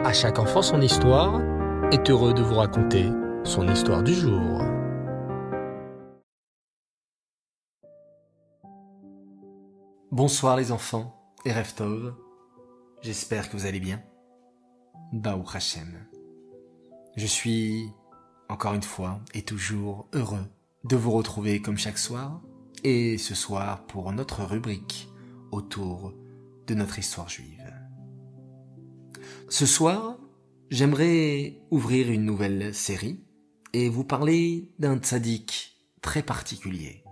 À chaque enfant son histoire est heureux de vous raconter son histoire du jour. Bonsoir les enfants et Rev Tov, j'espère que vous allez bien. Baruch Hashem. Je suis encore une fois et toujours heureux de vous retrouver comme chaque soir et ce soir pour notre rubrique autour de notre histoire juive. Ce soir, j'aimerais ouvrir une nouvelle série et vous parler d'un tzaddik très particulier.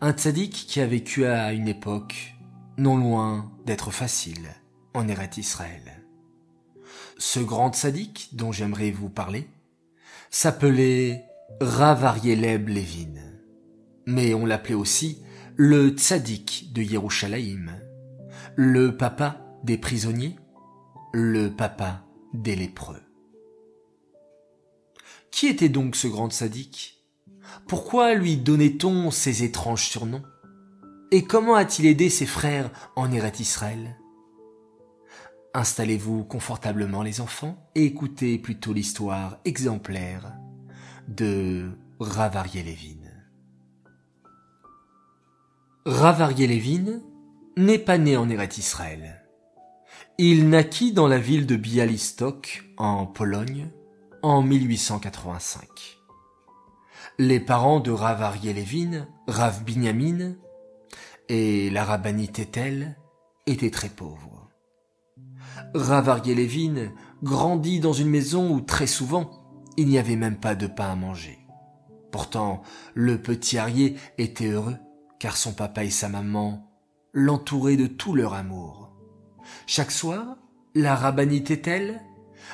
Un tzaddik qui a vécu à une époque non loin d'être facile en Eretz Israël. Ce grand tzaddik dont j'aimerais vous parler s'appelait Rav Aryeh Leib Levin, mais on l'appelait aussi le tzaddik de Yerushalayim, le papa des prisonniers, le papa des lépreux. Qui était donc ce grand tzaddik ? Pourquoi lui donnait-on ces étranges surnoms ? Et comment a-t-il aidé ses frères en Eretz Israël ? Installez-vous confortablement les enfants et écoutez plutôt l'histoire exemplaire de Rav Aryeh Levin. Rav Aryeh Levin n'est pas né en Eretz Israël. Il naquit dans la ville de Białystok, en Pologne, en 1885. Les parents de Rav Aryeh Levin, Rav Binyamin et la rabbinite Ethel, étaient très pauvres. Rav Aryeh Levin grandit dans une maison où très souvent il n'y avait même pas de pain à manger. Pourtant, le petit Aryeh était heureux car son papa et sa maman l'entouraient de tout leur amour. Chaque soir, la rabbinite Ethel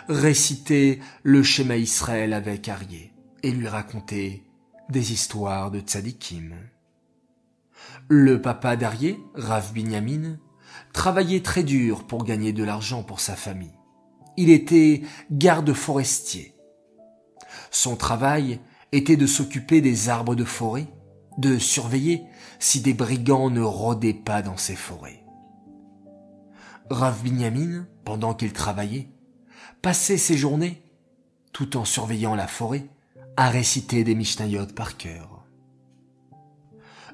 récitait le Shema Israël avec Aryeh et lui racontait des histoires de tzadikim. Le papa d'Aryeh, Rav Binyamin, travaillait très dur pour gagner de l'argent pour sa famille. Il était garde forestier. Son travail était de s'occuper des arbres de forêt, de surveiller si des brigands ne rôdaient pas dans ces forêts. Rav Binyamin, pendant qu'il travaillait, passait ses journées, tout en surveillant la forêt, à réciter des Mishnayot par cœur.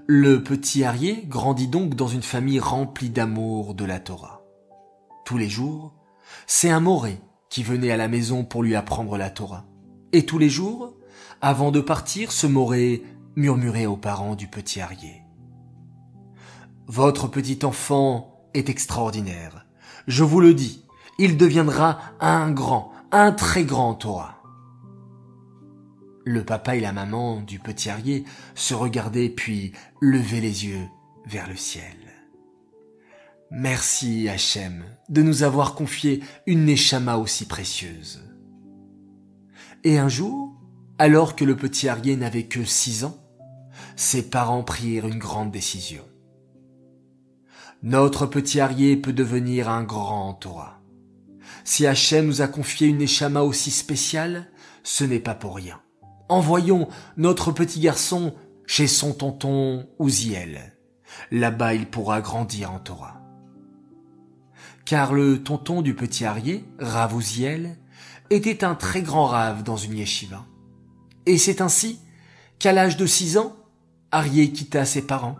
Le petit Aryeh grandit donc dans une famille remplie d'amour de la Torah. Tous les jours, c'est un moré qui venait à la maison pour lui apprendre la Torah. Et tous les jours, avant de partir, ce moré murmurait aux parents du petit Aryeh. « Votre petit enfant est extraordinaire. Je vous le dis, il deviendra un très grand Torah. » Le papa et la maman du petit Aryeh se regardaient puis levaient les yeux vers le ciel. Merci Hachem de nous avoir confié une neshama aussi précieuse. Et un jour, alors que le petit Aryeh n'avait que 6 ans, ses parents prirent une grande décision. Notre petit Aryeh peut devenir un grand Torah. Si Hachem nous a confié une neshama aussi spéciale, ce n'est pas pour rien. Envoyons notre petit garçon chez son tonton Uziel. Là-bas, il pourra grandir en Torah. Car le tonton du petit Aryeh, Rav Uziel, était un très grand rave dans une yeshiva. Et c'est ainsi qu'à l'âge de 6 ans, Aryeh quitta ses parents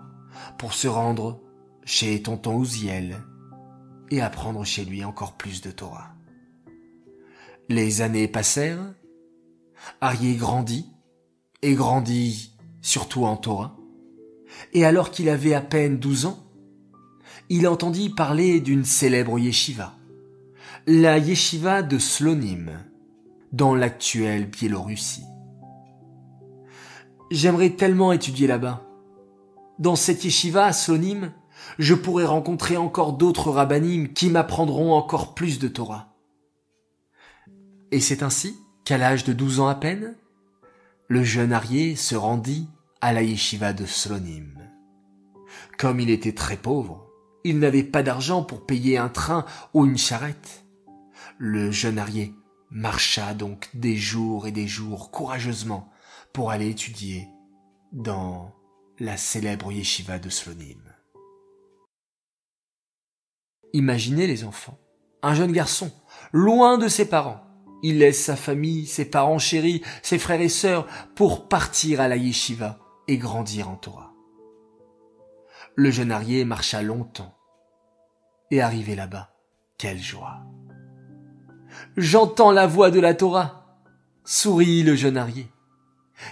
pour se rendre chez tonton Uziel et apprendre chez lui encore plus de Torah. Les années passèrent, Aryeh grandit surtout en Torah, et alors qu'il avait à peine 12 ans, il entendit parler d'une célèbre yeshiva, la yeshiva de Slonim, dans l'actuelle Biélorussie. J'aimerais tellement étudier là-bas. Dans cette yeshiva à Slonim, je pourrais rencontrer encore d'autres rabbanim qui m'apprendront encore plus de Torah. Et c'est ainsi qu'à l'âge de 12 ans à peine, le jeune Aryeh se rendit à la yeshiva de Slonim. Comme il était très pauvre, il n'avait pas d'argent pour payer un train ou une charrette. Le jeune Aryeh marcha donc des jours et des jours courageusement pour aller étudier dans la célèbre yeshiva de Slonim. Imaginez les enfants, un jeune garçon, loin de ses parents. Il laisse sa famille, ses parents chéris, ses frères et sœurs pour partir à la yeshiva et grandir en Torah. Le jeune Aryeh marcha longtemps et arrivé là-bas, quelle joie! J'entends la voix de la Torah, sourit le jeune Aryeh.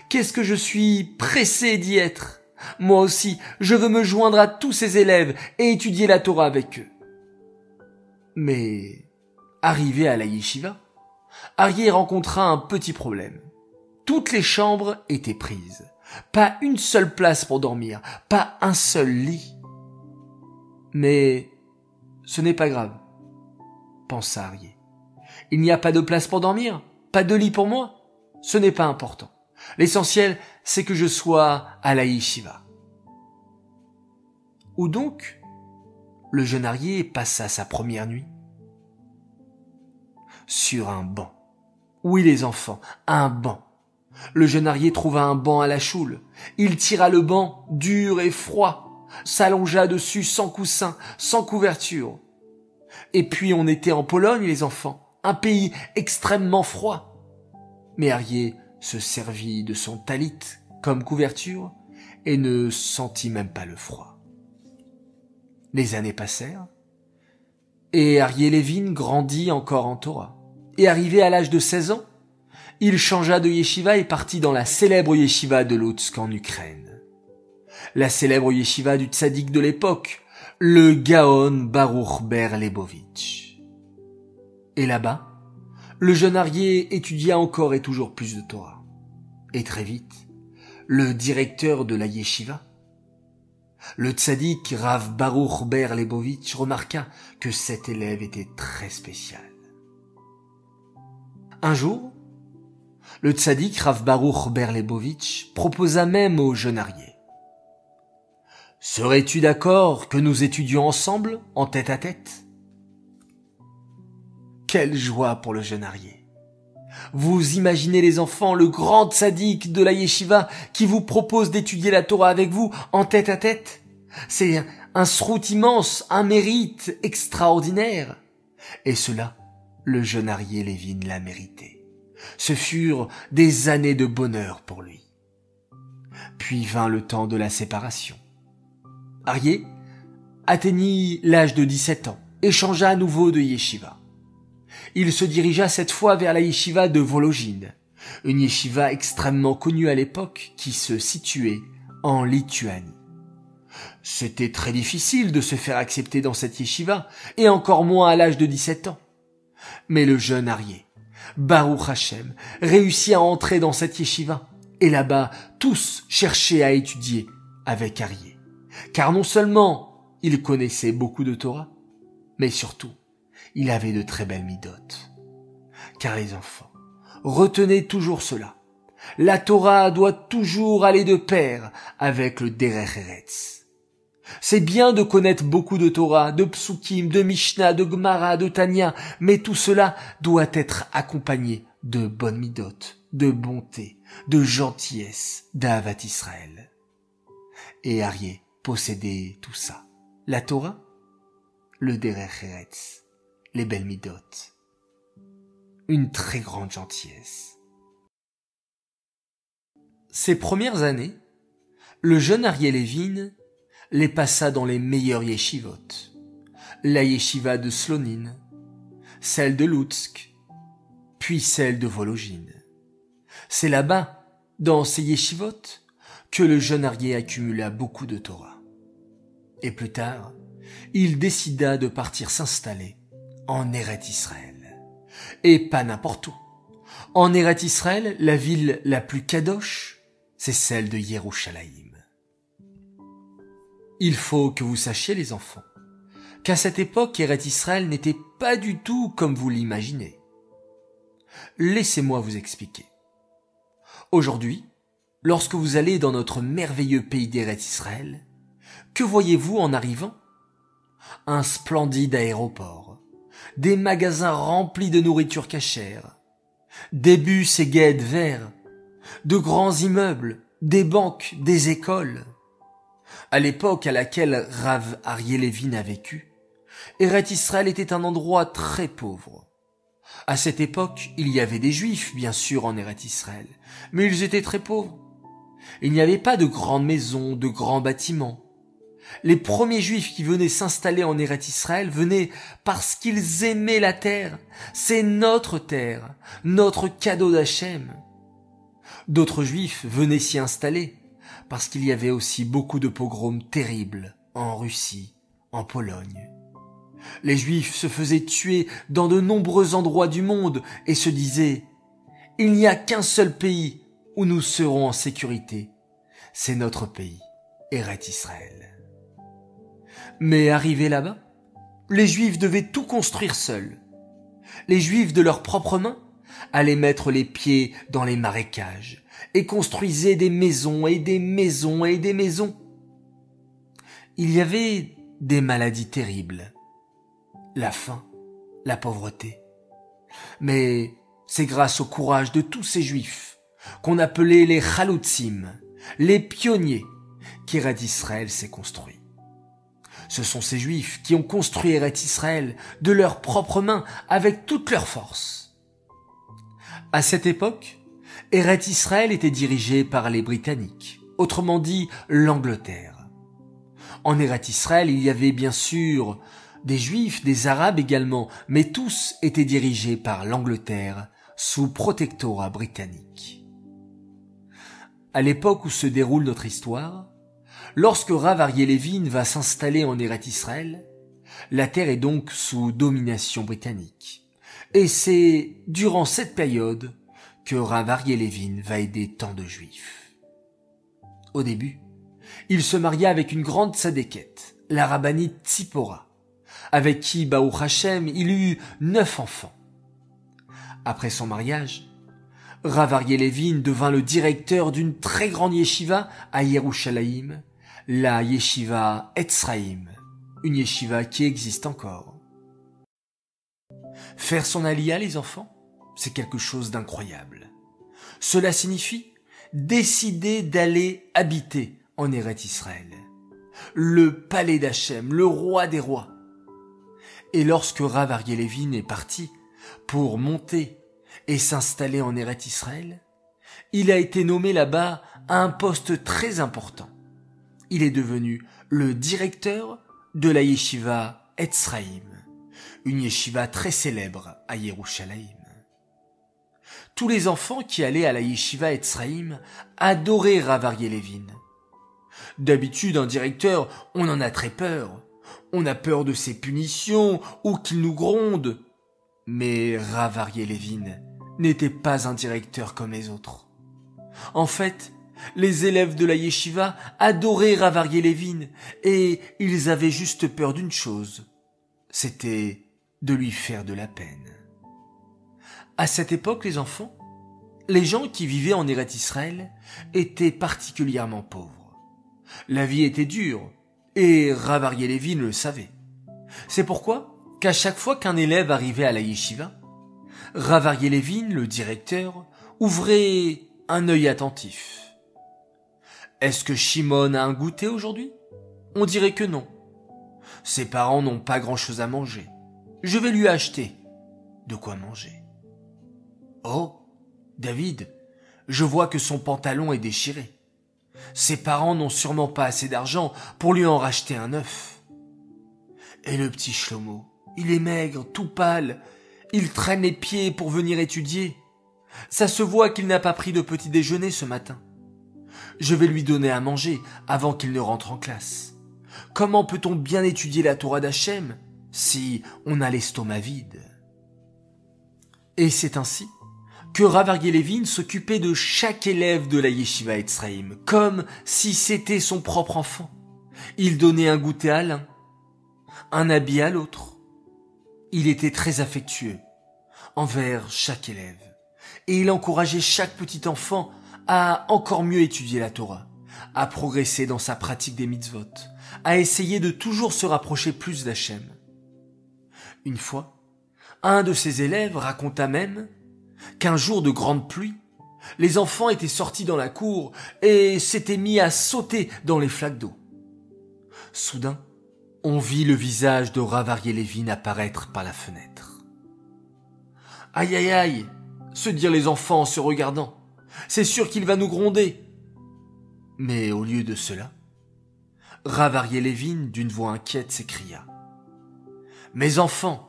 Qu'est-ce que je suis pressé d'y être! Moi aussi, je veux me joindre à tous ces élèves et étudier la Torah avec eux. Mais, arrivé à la yeshiva, Aryeh rencontra un petit problème. Toutes les chambres étaient prises. Pas une seule place pour dormir, pas un seul lit. Mais ce n'est pas grave, pensa Aryeh. Il n'y a pas de place pour dormir, pas de lit pour moi. Ce n'est pas important. L'essentiel, c'est que je sois à la yeshiva. Où donc le jeune Aryeh passa sa première nuit? Sur un banc. Oui, les enfants, un banc. Le jeune Aryeh trouva un banc à la choule. Il tira le banc, dur et froid, s'allongea dessus sans coussin, sans couverture. Et puis on était en Pologne, les enfants, un pays extrêmement froid. Mais Aryeh se servit de son talit comme couverture et ne sentit même pas le froid. Les années passèrent, et Aryeh Levin grandit encore en Torah. Et arrivé à l'âge de 16 ans, il changea de yeshiva et partit dans la célèbre yeshiva de Loutsk en Ukraine. La célèbre yeshiva du tzaddik de l'époque, le Gaon Baruch Ber Lebovitch. Et là-bas, le jeune Aryeh étudia encore et toujours plus de Torah. Et très vite, le directeur de la yeshiva, le tzaddik Rav Baruch Ber Lebovitch, remarqua que cet élève était très spécial. Un jour, le tzaddik Rav Baruch Ber Lebovitch proposa même au jeune Aryeh. « Serais-tu d'accord que nous étudions ensemble, en tête-à-tête » Quelle joie pour le jeune Aryeh. Vous imaginez les enfants, le grand tzaddik de la yeshiva qui vous propose d'étudier la Torah avec vous en tête-à-tête. C'est un srout immense, un mérite extraordinaire. Et cela, le jeune Aryeh Levin l'a mérité. Ce furent des années de bonheur pour lui. Puis vint le temps de la séparation. Aryeh atteignit l'âge de 17 ans et changea à nouveau de yeshiva. Il se dirigea cette fois vers la yeshiva de Volojine, une yeshiva extrêmement connue à l'époque qui se situait en Lituanie. C'était très difficile de se faire accepter dans cette yeshiva, et encore moins à l'âge de 17 ans. Mais le jeune Aryeh, Baruch Hashem, réussit à entrer dans cette yeshiva, et là-bas, tous cherchaient à étudier avec Aryeh. Car non seulement il connaissait beaucoup de Torah, mais surtout, il avait de très belles midotes. Car les enfants, retenez toujours cela. La Torah doit toujours aller de pair avec le Derech Eretz. C'est bien de connaître beaucoup de Torah, de Psukim, de Mishnah, de Gemara, de Tanya, mais tout cela doit être accompagné de bonnes midotes, de bonté, de gentillesse, d'Ahavat Israël. Et Aryeh possédait tout ça. La Torah, le Derech Eretz, les belles midotes, une très grande gentillesse. Ces premières années, le jeune Aryeh Levin les passa dans les meilleures yeshivot, la yeshiva de Slonin, celle de Loutsk, puis celle de Volojine. C'est là-bas, dans ces yeshivot, que le jeune Aryeh accumula beaucoup de Torah. Et plus tard, il décida de partir s'installer en Eretz Israël. Et pas n'importe où. En Eretz Israël, la ville la plus kadosh, c'est celle de Yerushalayim. Il faut que vous sachiez, les enfants, qu'à cette époque, Eretz Israël n'était pas du tout comme vous l'imaginez. Laissez-moi vous expliquer. Aujourd'hui, lorsque vous allez dans notre merveilleux pays d'Eretz Israël, que voyez-vous en arrivant? Un splendide aéroport, des magasins remplis de nourriture cachère, des bus et guides verts, de grands immeubles, des banques, des écoles. À l'époque à laquelle Rav Aryeh Levin a vécu, Eret Israël était un endroit très pauvre. À cette époque, il y avait des Juifs, bien sûr, en Eret Israël, mais ils étaient très pauvres. Il n'y avait pas de grandes maisons, de grands bâtiments. Les premiers Juifs qui venaient s'installer en Eret Israël venaient parce qu'ils aimaient la terre. C'est notre terre, notre cadeau d'Hachem. D'autres Juifs venaient s'y installer parce qu'il y avait aussi beaucoup de pogroms terribles en Russie, en Pologne. Les Juifs se faisaient tuer dans de nombreux endroits du monde et se disaient « Il n'y a qu'un seul pays où nous serons en sécurité. C'est notre pays, Eret Israël. » Mais arrivés là-bas, les Juifs devaient tout construire seuls. Les Juifs de leurs propres mains allaient mettre les pieds dans les marécages et construisaient des maisons et des maisons et des maisons. Il y avait des maladies terribles, la faim, la pauvreté. Mais c'est grâce au courage de tous ces Juifs, qu'on appelait les Chaloutzim, les pionniers, qu'Eret Israël s'est construit. Ce sont ces Juifs qui ont construit Eret Israël de leurs propres mains avec toute leur force. À cette époque, Eret Israël était dirigé par les Britanniques, autrement dit l'Angleterre. En Eret Israël, il y avait bien sûr des Juifs, des Arabes également, mais tous étaient dirigés par l'Angleterre sous protectorat britannique. À l'époque où se déroule notre histoire, lorsque Rav Aryeh Levin va s'installer en Eret Israël, la terre est donc sous domination britannique. Et c'est durant cette période que Rav Aryeh Levin va aider tant de Juifs. Au début, il se maria avec une grande tzadékette, la rabbinite Tzipora, avec qui, Baruch Hashem, il eut 9 enfants. Après son mariage, Rav Aryeh Levin devint le directeur d'une très grande yeshiva à Yerushalayim, la yeshiva Etzraïm, une yeshiva qui existe encore. Faire son aliyah, les enfants, c'est quelque chose d'incroyable. Cela signifie décider d'aller habiter en Eret Israël, le palais d'Hachem, le roi des rois. Et lorsque Rav Aryeh Levin est parti pour monter et s'installer en Eret Israël, il a été nommé là-bas à un poste très important. Il est devenu le directeur de la yeshiva Etzraïm, une yeshiva très célèbre à Yerushalayim. Tous les enfants qui allaient à la yeshiva Etzraïm adoraient Rav Aryeh Levin. D'habitude, un directeur, on en a très peur. On a peur de ses punitions ou qu'il nous gronde. Mais Rav Aryeh Levin n'était pas un directeur comme les autres. En fait, les élèves de la yeshiva adoraient Rav Aryeh Levin et ils avaient juste peur d'une chose, c'était de lui faire de la peine. À cette époque, les enfants, les gens qui vivaient en Eret Israël étaient particulièrement pauvres. La vie était dure et Rav Aryeh Levin le savait. C'est pourquoi qu'à chaque fois qu'un élève arrivait à la yeshiva, Rav Aryeh Levin, le directeur, ouvrait un œil attentif. Est-ce que Shimon a un goûter aujourd'hui? On dirait que non. Ses parents n'ont pas grand-chose à manger. Je vais lui acheter de quoi manger. Oh, David, je vois que son pantalon est déchiré. Ses parents n'ont sûrement pas assez d'argent pour lui en racheter un neuf. Et le petit Shlomo, il est maigre, tout pâle. Il traîne les pieds pour venir étudier. Ça se voit qu'il n'a pas pris de petit déjeuner ce matin. Je vais lui donner à manger avant qu'il ne rentre en classe. Comment peut-on bien étudier la Torah d'Hachem si on a l'estomac vide? Et c'est ainsi que Rav Aryeh Levin s'occupait de chaque élève de la yeshiva Etzraïm, comme si c'était son propre enfant. Il donnait un goûter à l'un, un habit à l'autre. Il était très affectueux envers chaque élève, et il encourageait chaque petit enfant à encore mieux étudier la Torah, à progresser dans sa pratique des mitzvot, à essayer de toujours se rapprocher plus d'Hachem. Une fois, un de ses élèves raconta même qu'un jour de grande pluie, les enfants étaient sortis dans la cour et s'étaient mis à sauter dans les flaques d'eau. Soudain, On vit le visage de Rav Aryeh Levin apparaître par la fenêtre. « Aïe aïe aïe !» se dirent les enfants en se regardant. « C'est sûr qu'il va nous gronder !» Mais au lieu de cela, Rav Aryeh Levin, d'une voix inquiète, s'écria. « Mes enfants,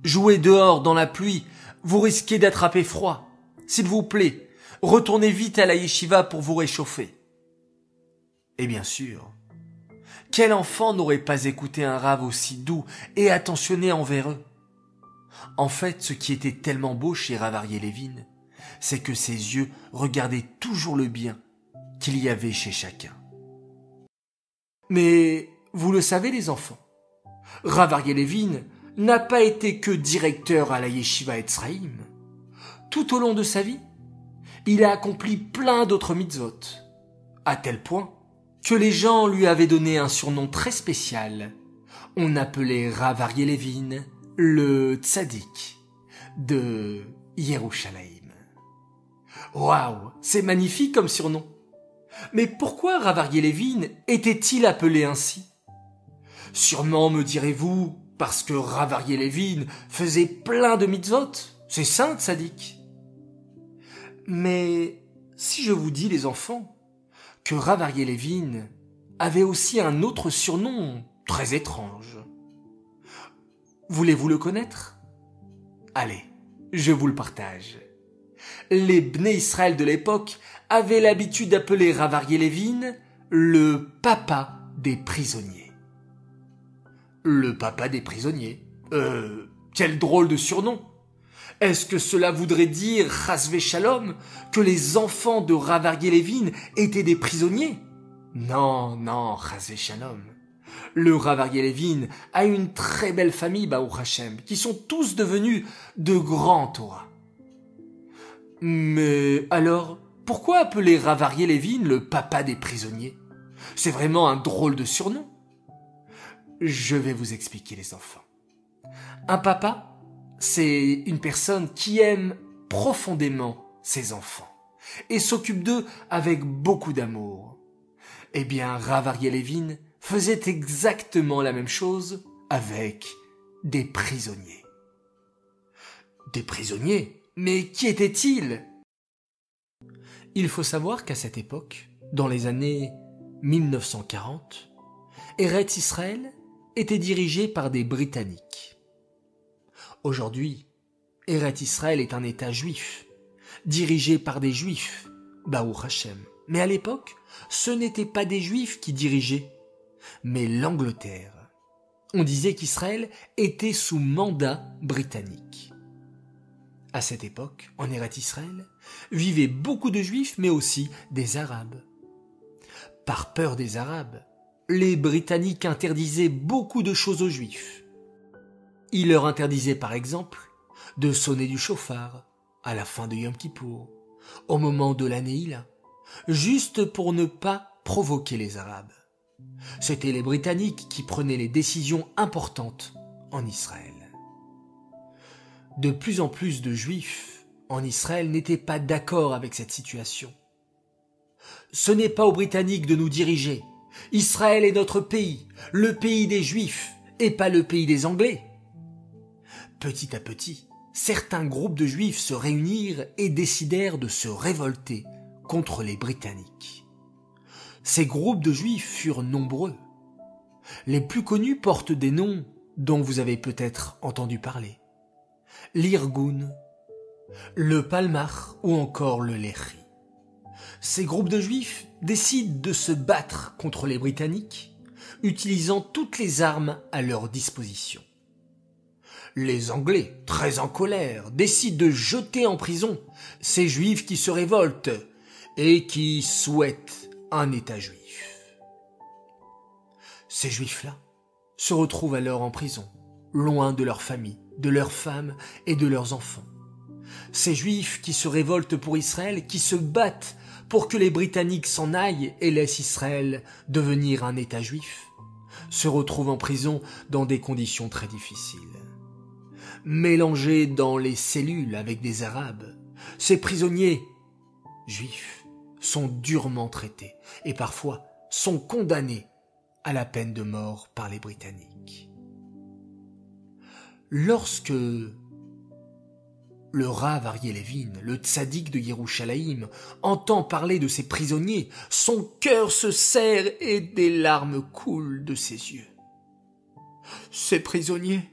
jouez dehors dans la pluie, vous risquez d'attraper froid. S'il vous plaît, retournez vite à la yeshiva pour vous réchauffer. » Et bien sûr, quel enfant n'aurait pas écouté un Rav aussi doux et attentionné envers eux? En fait, ce qui était tellement beau chez Rav Aryeh Levin, c'est que ses yeux regardaient toujours le bien qu'il y avait chez chacun. Mais vous le savez les enfants, Rav Aryeh Levin n'a pas été que directeur à la Yeshiva Etzraïm. Tout au long de sa vie, il a accompli plein d'autres mitzvot, à tel point que les gens lui avaient donné un surnom très spécial. On appelait Rav Aryeh Levin le Tzadik de Yerushalayim. Waouh, c'est magnifique comme surnom. Mais pourquoi Rav Aryeh Levin était-il appelé ainsi? Sûrement, me direz-vous, parce que Rav Aryeh Levin faisait plein de mitzvot. C'est ça, Tzadik. Mais si je vous dis, les enfants, que Rav Aryeh Levin avait aussi un autre surnom très étrange. Voulez-vous le connaître? Allez, je vous le partage. Les Bnei Israël de l'époque avaient l'habitude d'appeler Rav Aryeh Levin le papa des prisonniers. Le papa des prisonniers? Quel drôle de surnom! Est-ce que cela voudrait dire, chas v'shalom, que les enfants de Rav Aryeh Levin étaient des prisonniers? Non, chas v'shalom. Le Rav Aryeh Levin a une très belle famille, Baruch Hashem, qui sont tous devenus de grands Torah. Mais alors, pourquoi appeler Rav Aryeh Levin le papa des prisonniers? C'est vraiment un drôle de surnom. Je vais vous expliquer, les enfants. Un papa, c'est une personne qui aime profondément ses enfants et s'occupe d'eux avec beaucoup d'amour. Eh bien, Rav Aryeh Levin faisait exactement la même chose avec des prisonniers. Des prisonniers? Mais qui étaient-ils? Il faut savoir qu'à cette époque, dans les années 1940, Eretz Israël était dirigé par des Britanniques. Aujourd'hui, Eretz Israël est un État juif, dirigé par des Juifs, Baruch Hashem. Mais à l'époque, ce n'étaient pas des Juifs qui dirigeaient, mais l'Angleterre. On disait qu'Israël était sous mandat britannique. À cette époque, en Eretz Israël, vivaient beaucoup de Juifs, mais aussi des Arabes. Par peur des Arabes, les Britanniques interdisaient beaucoup de choses aux Juifs. Ils leur interdisaient par exemple de sonner du chauffard à la fin de Yom Kippour, au moment de la Neila, juste pour ne pas provoquer les Arabes. C'étaient les Britanniques qui prenaient les décisions importantes en Israël. De plus en plus de Juifs en Israël n'étaient pas d'accord avec cette situation. Ce n'est pas aux Britanniques de nous diriger. Israël est notre pays, le pays des Juifs, et pas le pays des Anglais. Petit à petit, certains groupes de Juifs se réunirent et décidèrent de se révolter contre les Britanniques. Ces groupes de Juifs furent nombreux. Les plus connus portent des noms dont vous avez peut-être entendu parler. L'Irgun, le Palmach ou encore le Lehi. Ces groupes de Juifs décident de se battre contre les Britanniques, utilisant toutes les armes à leur disposition. Les Anglais, très en colère, décident de jeter en prison ces Juifs qui se révoltent et qui souhaitent un État juif. Ces Juifs-là se retrouvent alors en prison, loin de leur famille, de leurs femmes et de leurs enfants. Ces Juifs qui se révoltent pour Israël, qui se battent pour que les Britanniques s'en aillent et laissent Israël devenir un État juif, se retrouvent en prison dans des conditions très difficiles. Mélangés dans les cellules avec des Arabes, ces prisonniers juifs sont durement traités et parfois sont condamnés à la peine de mort par les Britanniques. Lorsque le Rav Aryeh Levin, le tzaddik de Yerushalayim, entend parler de ses prisonniers, son cœur se serre et des larmes coulent de ses yeux. « Ces prisonniers,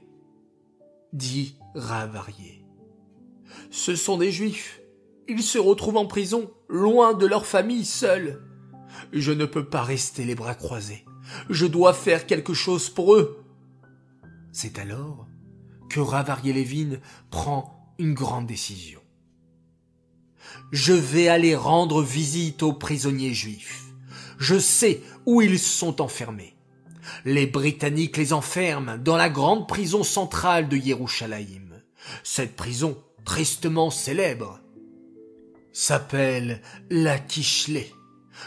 dit Rav Aryeh, ce sont des Juifs. Ils se retrouvent en prison, loin de leur famille, seuls. Je ne peux pas rester les bras croisés. Je dois faire quelque chose pour eux. » C'est alors que Rav Aryeh Levin prend une grande décision. Je vais aller rendre visite aux prisonniers juifs. Je sais où ils sont enfermés. Les Britanniques les enferment dans la grande prison centrale de Yerushalayim. Cette prison, tristement célèbre, s'appelle la Kishlé.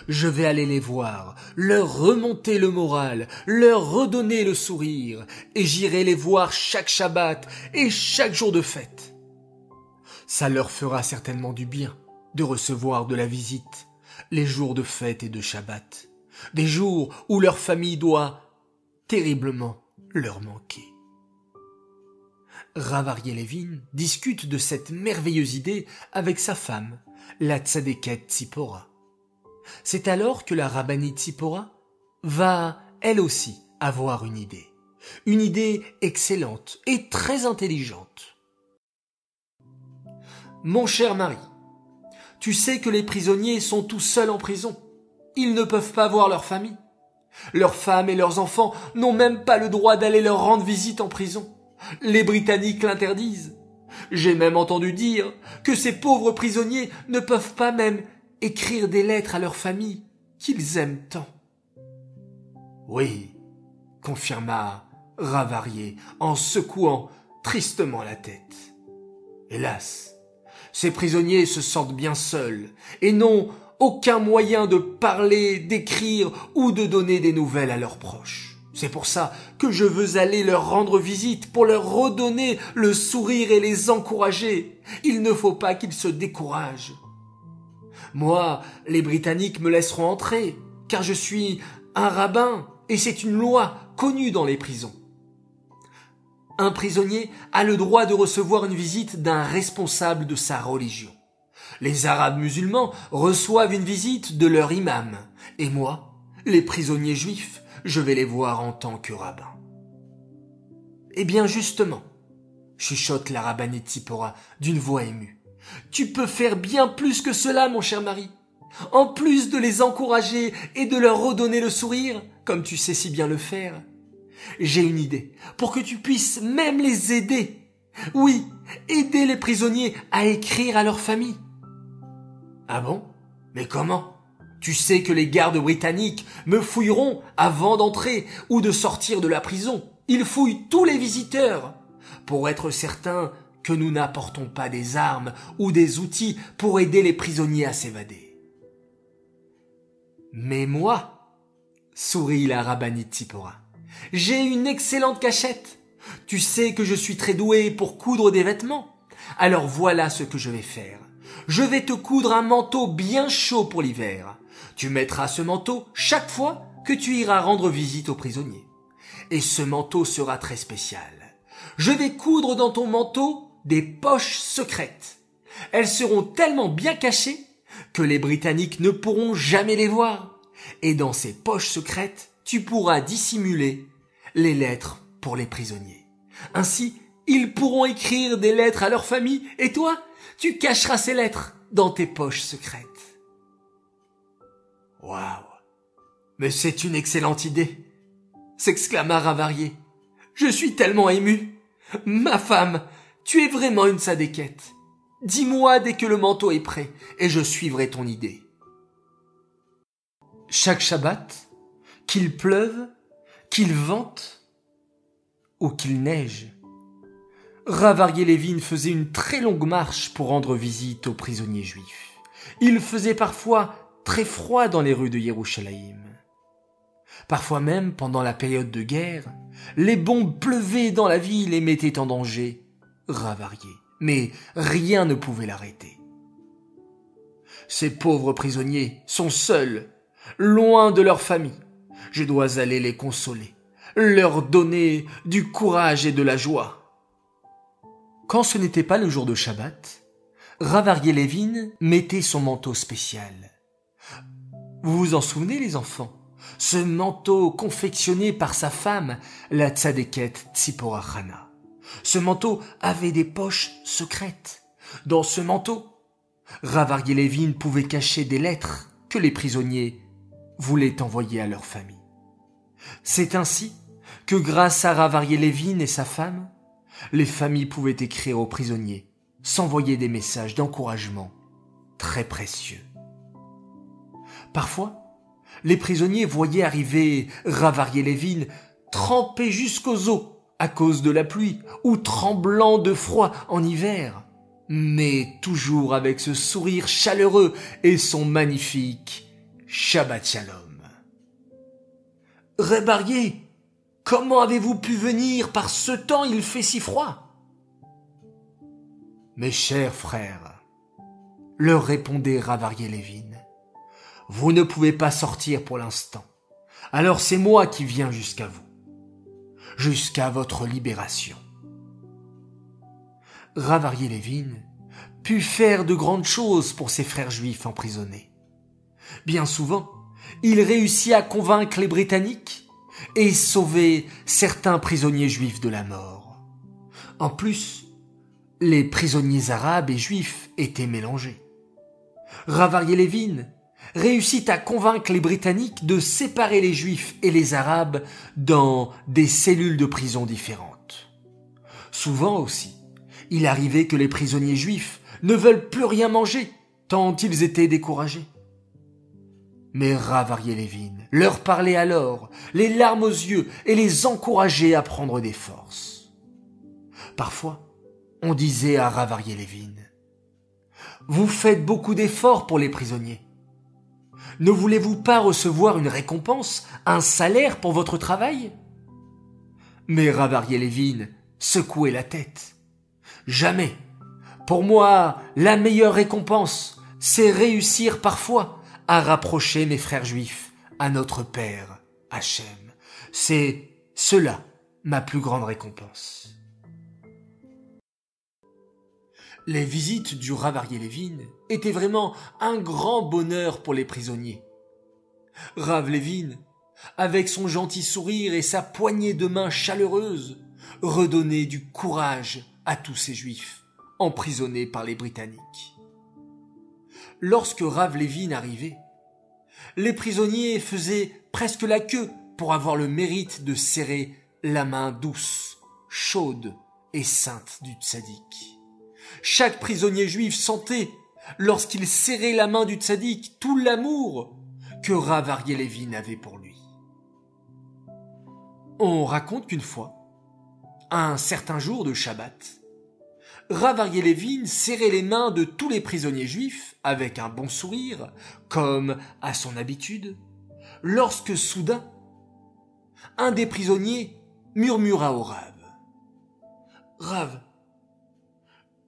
Je vais aller les voir, leur remonter le moral, leur redonner le sourire, et j'irai les voir chaque Shabbat et chaque jour de fête. Ça leur fera certainement du bien de recevoir de la visite, les jours de fête et de Shabbat, des jours où leur famille doit terriblement leur manquer. Rav Aryeh Levin discute de cette merveilleuse idée avec sa femme, la tzadékette Tzipora. C'est alors que la rabbinite Tzipora va, elle aussi, avoir une idée excellente et très intelligente. Mon cher mari, tu sais que les prisonniers sont tout seuls en prison. Ils ne peuvent pas voir leur famille. Leurs femmes et leurs enfants n'ont même pas le droit d'aller leur rendre visite en prison. Les Britanniques l'interdisent. J'ai même entendu dire que ces pauvres prisonniers ne peuvent pas même écrire des lettres à leur famille qu'ils aiment tant. Oui, confirma Rav Aryeh en secouant tristement la tête. Hélas, ces prisonniers se sentent bien seuls et n'ont aucun moyen de parler, d'écrire ou de donner des nouvelles à leurs proches. C'est pour ça que je veux aller leur rendre visite pour leur redonner le sourire et les encourager. Il ne faut pas qu'ils se découragent. Moi, les Britanniques me laisseront entrer, car je suis un rabbin et c'est une loi connue dans les prisons. Un prisonnier a le droit de recevoir une visite d'un responsable de sa religion. Les Arabes musulmans reçoivent une visite de leur imam. Et moi, les prisonniers juifs, je vais les voir en tant que rabbin. Eh bien justement, chuchote la rabbinite Tzipora d'une voix émue. Tu peux faire bien plus que cela, mon cher mari. En plus de les encourager et de leur redonner le sourire, comme tu sais si bien le faire, j'ai une idée pour que tu puisses même les aider. Oui, aider les prisonniers à écrire à leur famille. Ah bon? Mais comment? Tu sais que les gardes britanniques me fouilleront avant d'entrer ou de sortir de la prison. Ils fouillent tous les visiteurs pour être certains que nous n'apportons pas des armes ou des outils pour aider les prisonniers à s'évader. Mais moi, sourit la rabbinite Tzipora, j'ai une excellente cachette. Tu sais que je suis très doué pour coudre des vêtements. Alors voilà ce que je vais faire. Je vais te coudre un manteau bien chaud pour l'hiver. Tu mettras ce manteau chaque fois que tu iras rendre visite aux prisonniers. Et ce manteau sera très spécial. Je vais coudre dans ton manteau des poches secrètes. Elles seront tellement bien cachées que les Britanniques ne pourront jamais les voir. Et dans ces poches secrètes, tu pourras dissimuler les lettres pour les prisonniers. Ainsi, ils pourront écrire des lettres à leur famille et toi, tu cacheras ces lettres dans tes poches secrètes. Waouh! Mais c'est une excellente idée! S'exclama Rav Aryeh. Je suis tellement ému! Ma femme, tu es vraiment une tzadékette. Dis-moi dès que le manteau est prêt et je suivrai ton idée. Chaque Shabbat, qu'il pleuve, qu'il vente ou qu'il neige, Rav Aryeh Levin faisait une très longue marche pour rendre visite aux prisonniers juifs. Il faisait parfois très froid dans les rues de Yerushalayim. Parfois même, pendant la période de guerre, les bombes pleuvaient dans la ville et mettaient en danger Rav Aryeh. Mais rien ne pouvait l'arrêter. Ces pauvres prisonniers sont seuls, loin de leur famille. Je dois aller les consoler, leur donner du courage et de la joie. » Quand ce n'était pas le jour de Shabbat, Rav Aryeh Levin mettait son manteau spécial. Vous vous en souvenez, les enfants? Ce manteau confectionné par sa femme, la tzadéket Tzipora Chana. Ce manteau avait des poches secrètes. Dans ce manteau, Rav Aryeh Levin pouvait cacher des lettres que les prisonniers voulaient envoyer à leur famille. C'est ainsi que grâce à Rav Aryeh Levin et sa femme, les familles pouvaient écrire aux prisonniers, s'envoyer des messages d'encouragement très précieux. Parfois, les prisonniers voyaient arriver Rav Aryeh Levin trempé jusqu'aux os à cause de la pluie ou tremblant de froid en hiver, mais toujours avec ce sourire chaleureux et son magnifique Shabbat Shalom. « Rav Aryeh, comment avez-vous pu venir? Par ce temps, il fait si froid. » « Mes chers frères, » leur répondait Rav Aryeh Levin, « vous ne pouvez pas sortir pour l'instant, alors c'est moi qui viens jusqu'à vous, jusqu'à votre libération. » Rav Aryeh Levin put faire de grandes choses pour ses frères juifs emprisonnés. Bien souvent, il réussit à convaincre les Britanniques et sauver certains prisonniers juifs de la mort. En plus, les prisonniers arabes et juifs étaient mélangés. Rav Aryeh Levin réussit à convaincre les Britanniques de séparer les juifs et les arabes dans des cellules de prison différentes. Souvent aussi, il arrivait que les prisonniers juifs ne veulent plus rien manger, tant ils étaient découragés. Mais Rav Aryeh Levin leur parlait alors, les larmes aux yeux, et les encourageait à prendre des forces. Parfois, on disait à Rav Aryeh Levin, « Vous faites beaucoup d'efforts pour les prisonniers. Ne voulez-vous pas recevoir une récompense, un salaire pour votre travail ?» Mais Rav Aryeh Levin secouait la tête. « Jamais. Pour moi, la meilleure récompense, c'est réussir parfois à rapprocher mes frères juifs à notre Père, Hachem. C'est cela ma plus grande récompense. » Les visites du Rav Aryeh Levin étaient vraiment un grand bonheur pour les prisonniers. Rav Levin, avec son gentil sourire et sa poignée de main chaleureuse, redonnait du courage à tous ces juifs emprisonnés par les Britanniques. Lorsque Rav Levin arrivait, les prisonniers faisaient presque la queue pour avoir le mérite de serrer la main douce, chaude et sainte du tzaddik. Chaque prisonnier juif sentait, lorsqu'il serrait la main du tzaddik, tout l'amour que Rav Aryeh Levin avait pour lui. On raconte qu'une fois, un certain jour de Shabbat, Rav Aryeh Levin serrait les mains de tous les prisonniers juifs avec un bon sourire, comme à son habitude, lorsque soudain, un des prisonniers murmura au Rav. « Rav,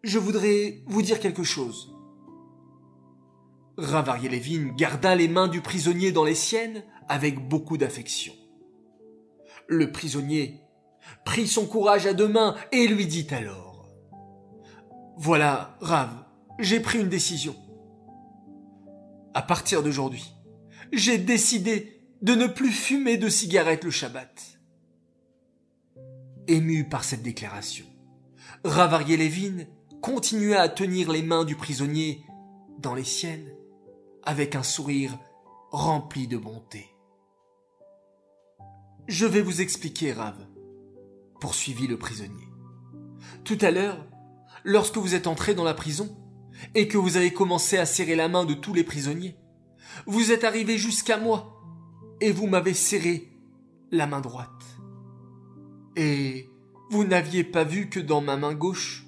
je voudrais vous dire quelque chose. » Rav Aryeh Levin garda les mains du prisonnier dans les siennes avec beaucoup d'affection. Le prisonnier prit son courage à deux mains et lui dit alors : « Voilà, Rav, j'ai pris une décision. À partir d'aujourd'hui, j'ai décidé de ne plus fumer de cigarettes le Shabbat. » Ému par cette déclaration, Rav Aryeh Levin continua à tenir les mains du prisonnier dans les siennes avec un sourire rempli de bonté. « Je vais vous expliquer, Rav, » poursuivit le prisonnier. « Tout à l'heure, lorsque vous êtes entré dans la prison et que vous avez commencé à serrer la main de tous les prisonniers, vous êtes arrivé jusqu'à moi et vous m'avez serré la main droite. Et vous n'aviez pas vu que dans ma main gauche,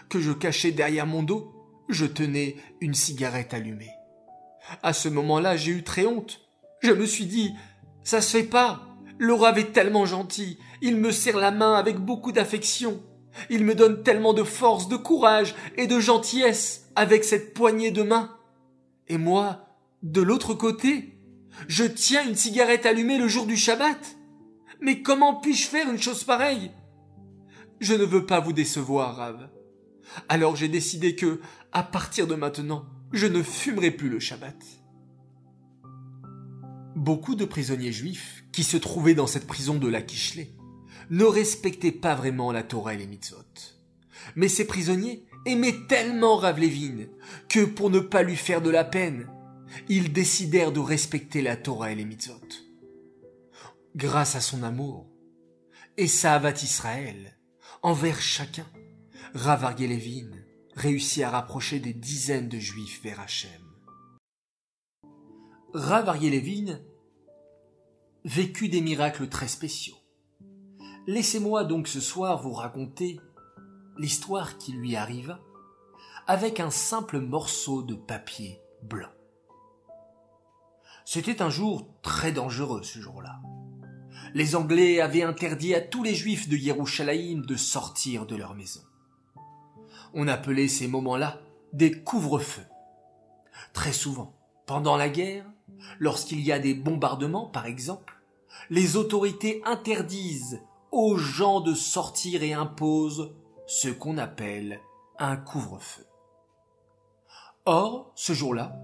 que je cachais derrière mon dos, je tenais une cigarette allumée. À ce moment-là, j'ai eu très honte. Je me suis dit, ça se fait pas. Le Rav est tellement gentil. Il me serre la main avec beaucoup d'affection. Il me donne tellement de force, de courage et de gentillesse avec cette poignée de main. Et moi, de l'autre côté, Je tiens une cigarette allumée le jour du Shabbat. Mais comment puis-je faire une chose pareille? Je ne veux pas vous décevoir, Rav. Alors j'ai décidé que, à partir de maintenant, je ne fumerai plus le Shabbat. Beaucoup de prisonniers juifs qui se trouvaient dans cette prison de la Kishlé ne respectaient pas vraiment la Torah et les mitzvot. Mais ces prisonniers aimaient tellement Rav Levin que, pour ne pas lui faire de la peine, ils décidèrent de respecter la Torah et les mitzvot. Grâce à son amour et sa Avat Israël envers chacun, Rav Aryeh Levin réussit à rapprocher des dizaines de juifs vers Hachem. Rav Aryeh Levin vécut des miracles très spéciaux. Laissez-moi donc ce soir vous raconter l'histoire qui lui arriva avec un simple morceau de papier blanc. C'était un jour très dangereux ce jour-là. Les Anglais avaient interdit à tous les Juifs de Yerushalayim de sortir de leur maison. On appelait ces moments-là des couvre-feux. Très souvent, pendant la guerre, lorsqu'il y a des bombardements par exemple, les autorités interdisent aux gens de sortir et imposent ce qu'on appelle un couvre-feu. Or, ce jour-là,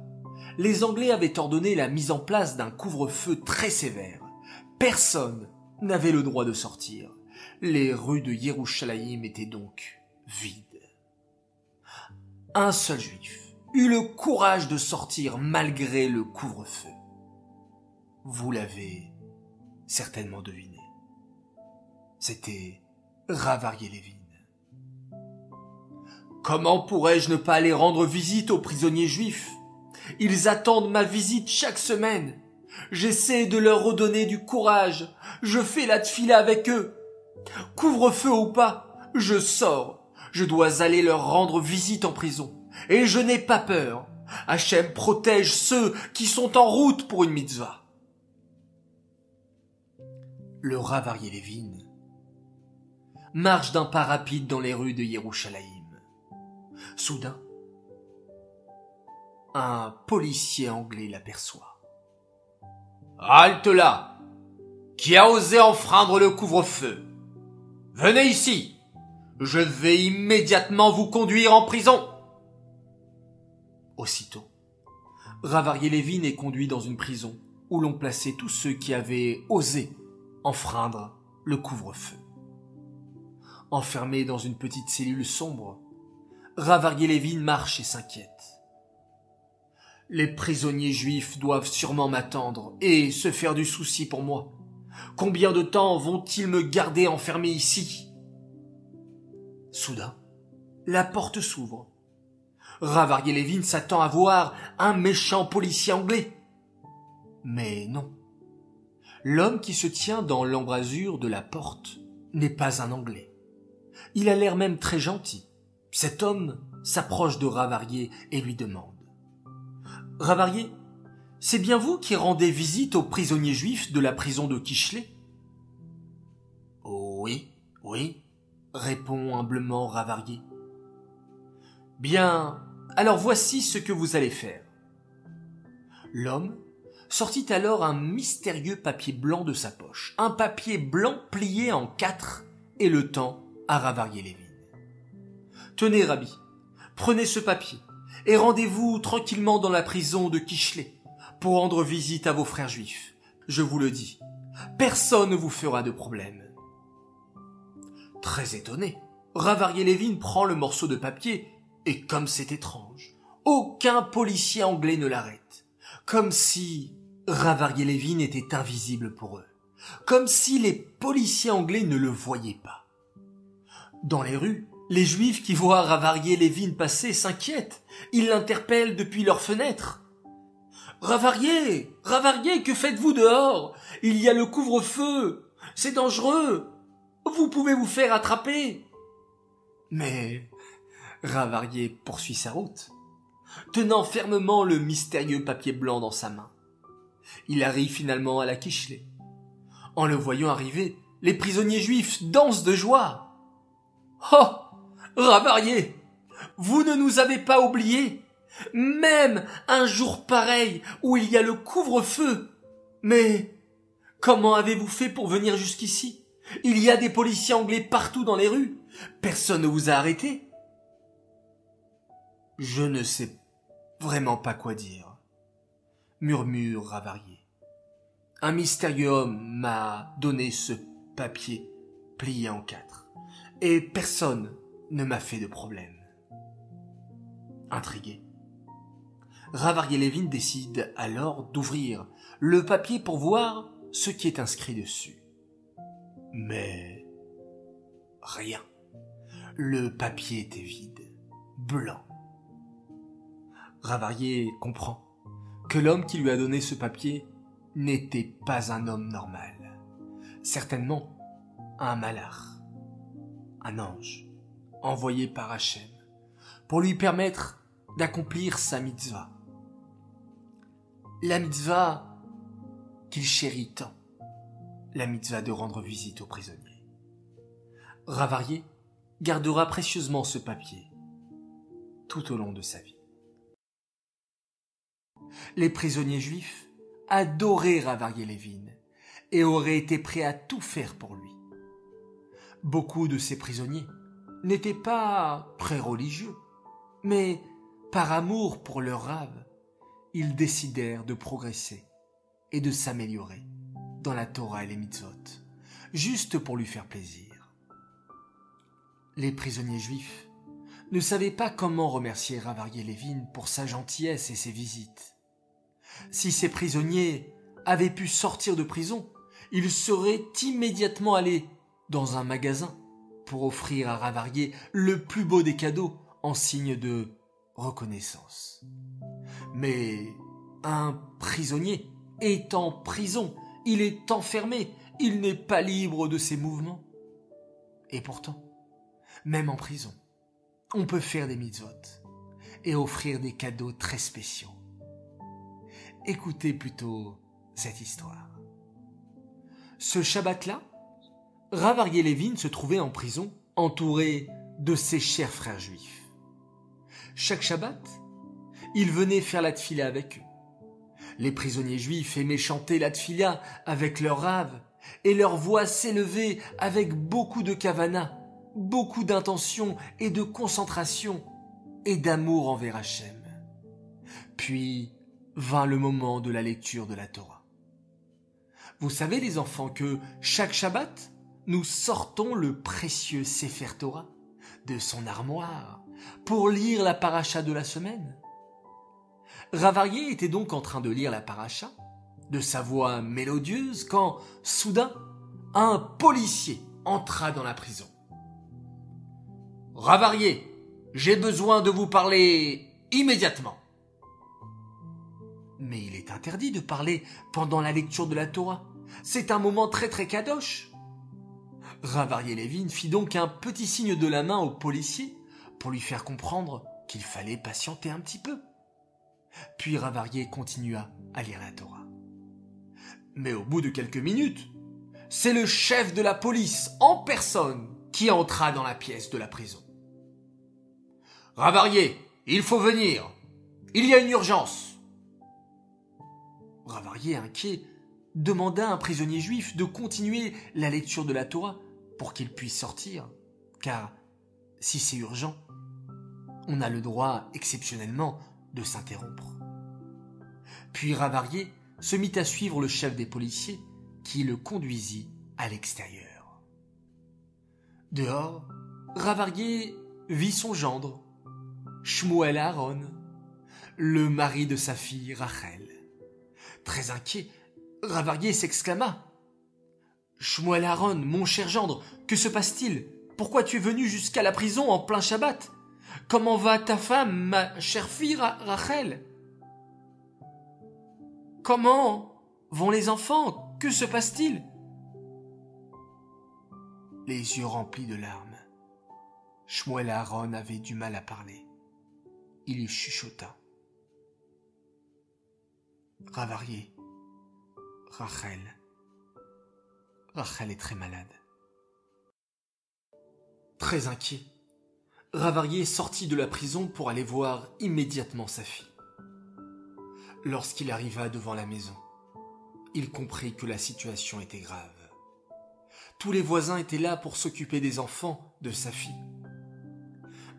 les Anglais avaient ordonné la mise en place d'un couvre-feu très sévère. Personne n'avait le droit de sortir. Les rues de Yerushalayim étaient donc vides. Un seul juif eut le courage de sortir malgré le couvre-feu. Vous l'avez certainement deviné. C'était Rav Aryeh Levin. Comment pourrais-je ne pas aller rendre visite aux prisonniers juifs? Ils attendent ma visite chaque semaine. J'essaie de leur redonner du courage. Je fais la tfila avec eux. Couvre-feu ou pas, je sors. Je dois aller leur rendre visite en prison. Et je n'ai pas peur. Hachem protège ceux qui sont en route pour une mitzvah. Le Rav Aryeh Levin marche d'un pas rapide dans les rues de Yerushalayim. Soudain, un policier anglais l'aperçoit. « Halte là! Qui a osé enfreindre le couvre-feu? Venez ici! Je vais immédiatement vous conduire en prison! » Aussitôt, Rav Aryeh Levin est conduit dans une prison où l'on plaçait tous ceux qui avaient osé enfreindre le couvre-feu. Enfermé dans une petite cellule sombre, Rav Aryeh Levin marche et s'inquiète. Les prisonniers juifs doivent sûrement m'attendre et se faire du souci pour moi. Combien de temps vont-ils me garder enfermé ici? Soudain, la porte s'ouvre. Rav Aryeh Levin s'attend à voir un méchant policier anglais. Mais non. L'homme qui se tient dans l'embrasure de la porte n'est pas un Anglais. Il a l'air même très gentil. Cet homme s'approche de Rav Aryeh et lui demande: « Rav Aryeh, c'est bien vous qui rendez visite aux prisonniers juifs de la prison de Kishlé ?»« Oui, répond humblement Rav Aryeh. « Bien, alors voici ce que vous allez faire. » L'homme sortit alors un mystérieux papier blanc de sa poche, un papier blanc plié en 4 et le tend à Rav Aryeh Levin. « Tenez, Rabbi, prenez ce papier et rendez-vous tranquillement dans la prison de Kishlé pour rendre visite à vos frères juifs. Je vous le dis, personne ne vous fera de problème. » Très étonné, Rav Aryeh Levin prend le morceau de papier et comme c'est étrange, aucun policier anglais ne l'arrête. Comme si Rav Aryeh Levin était invisible pour eux. Comme si les policiers anglais ne le voyaient pas. Dans les rues, les Juifs qui voient Rav Aryeh Levin passer s'inquiètent. Ils l'interpellent depuis leurs fenêtres. « Rav Aryeh, que faites-vous dehors? Il y a le couvre-feu. C'est dangereux. Vous pouvez vous faire attraper. » Mais Rav Aryeh poursuit sa route, tenant fermement le mystérieux papier blanc dans sa main. Il arrive finalement à la Kishlé. En le voyant arriver, les prisonniers juifs dansent de joie. « Oh, Rav Aryeh, vous ne nous avez pas oubliés. Même un jour pareil où il y a le couvre-feu, Mais comment avez-vous fait pour venir jusqu'ici? Il y a des policiers anglais partout dans les rues. Personne ne vous a arrêté. Je ne sais vraiment pas quoi dire, murmure Ravarier. Un mystérieux homme m'a donné ce papier plié en 4, et personne ne m'a fait de problème. Intrigué, Ravarier-Levin décide alors d'ouvrir le papier pour voir ce qui est inscrit dessus. Mais rien. Le papier était vide, blanc. Ravarier comprend que l'homme qui lui a donné ce papier n'était pas un homme normal. Certainement un malach, un ange, envoyé par Hachem pour lui permettre d'accomplir sa mitzvah. La mitzvah qu'il chérit tant, la mitzvah de rendre visite aux prisonniers. Ravarier gardera précieusement ce papier tout au long de sa vie. Les prisonniers juifs adoraient Ravarier-Levin et auraient été prêts à tout faire pour lui. Beaucoup de ces prisonniers n'étaient pas très religieux, mais par amour pour leur Rav, ils décidèrent de progresser et de s'améliorer dans la Torah et les mitzvot, juste pour lui faire plaisir. Les prisonniers juifs ne savaient pas comment remercier Ravarier-Levin pour sa gentillesse et ses visites. Si ces prisonniers avaient pu sortir de prison, ils seraient immédiatement allés dans un magasin pour offrir à Ravarier le plus beau des cadeaux en signe de reconnaissance. Mais un prisonnier est en prison, il est enfermé, il n'est pas libre de ses mouvements. Et pourtant, même en prison, on peut faire des mitzvot et offrir des cadeaux très spéciaux. Écoutez plutôt cette histoire. Ce Shabbat-là, Ravarier-Levin se trouvait en prison, entouré de ses chers frères juifs. Chaque Shabbat, il venait faire la tfila avec eux. Les prisonniers juifs aimaient chanter la tfila avec leur Rav, et leur voix s'élevait avec beaucoup de kavana, beaucoup d'intention et de concentration et d'amour envers Hachem. Puis vint le moment de la lecture de la Torah. Vous savez les enfants que chaque Shabbat, nous sortons le précieux Sefer Torah de son armoire pour lire la paracha de la semaine. Ravarier était donc en train de lire la paracha, de sa voix mélodieuse, quand, soudain, un policier entra dans la prison. « Ravarier, j'ai besoin de vous parler immédiatement. » Mais il est interdit de parler pendant la lecture de la Torah. C'est un moment très très kadosh. Ravarier-Levin fit donc un petit signe de la main au policier pour lui faire comprendre qu'il fallait patienter un petit peu. Puis Ravarier continua à lire la Torah. Mais au bout de quelques minutes, c'est le chef de la police en personne qui entra dans la pièce de la prison. « Ravarier, il faut venir. Il y a une urgence. » Ravarier, inquiet, demanda à un prisonnier juif de continuer la lecture de la Torah pour qu'il puisse sortir, car si c'est urgent, on a le droit exceptionnellement de s'interrompre. Puis Ravarier se mit à suivre le chef des policiers qui le conduisit à l'extérieur. Dehors, Ravarier vit son gendre, Shmuel Aaron, le mari de sa fille Rachel. Très inquiet, Ravarier s'exclama. « Shmuel Aaron, mon cher gendre, que se passe-t-il? Pourquoi tu es venu jusqu'à la prison en plein Shabbat? Comment va ta femme, ma chère fille Rachel? Comment vont les enfants? Que se passe-t-il » Les yeux remplis de larmes, Shmuel Aaron avait du mal à parler. Il y chuchota. Ravarier, Rachel est très malade. Très inquiet, Ravarier sortit de la prison pour aller voir immédiatement sa fille. Lorsqu'il arriva devant la maison, il comprit que la situation était grave. Tous les voisins étaient là pour s'occuper des enfants de sa fille.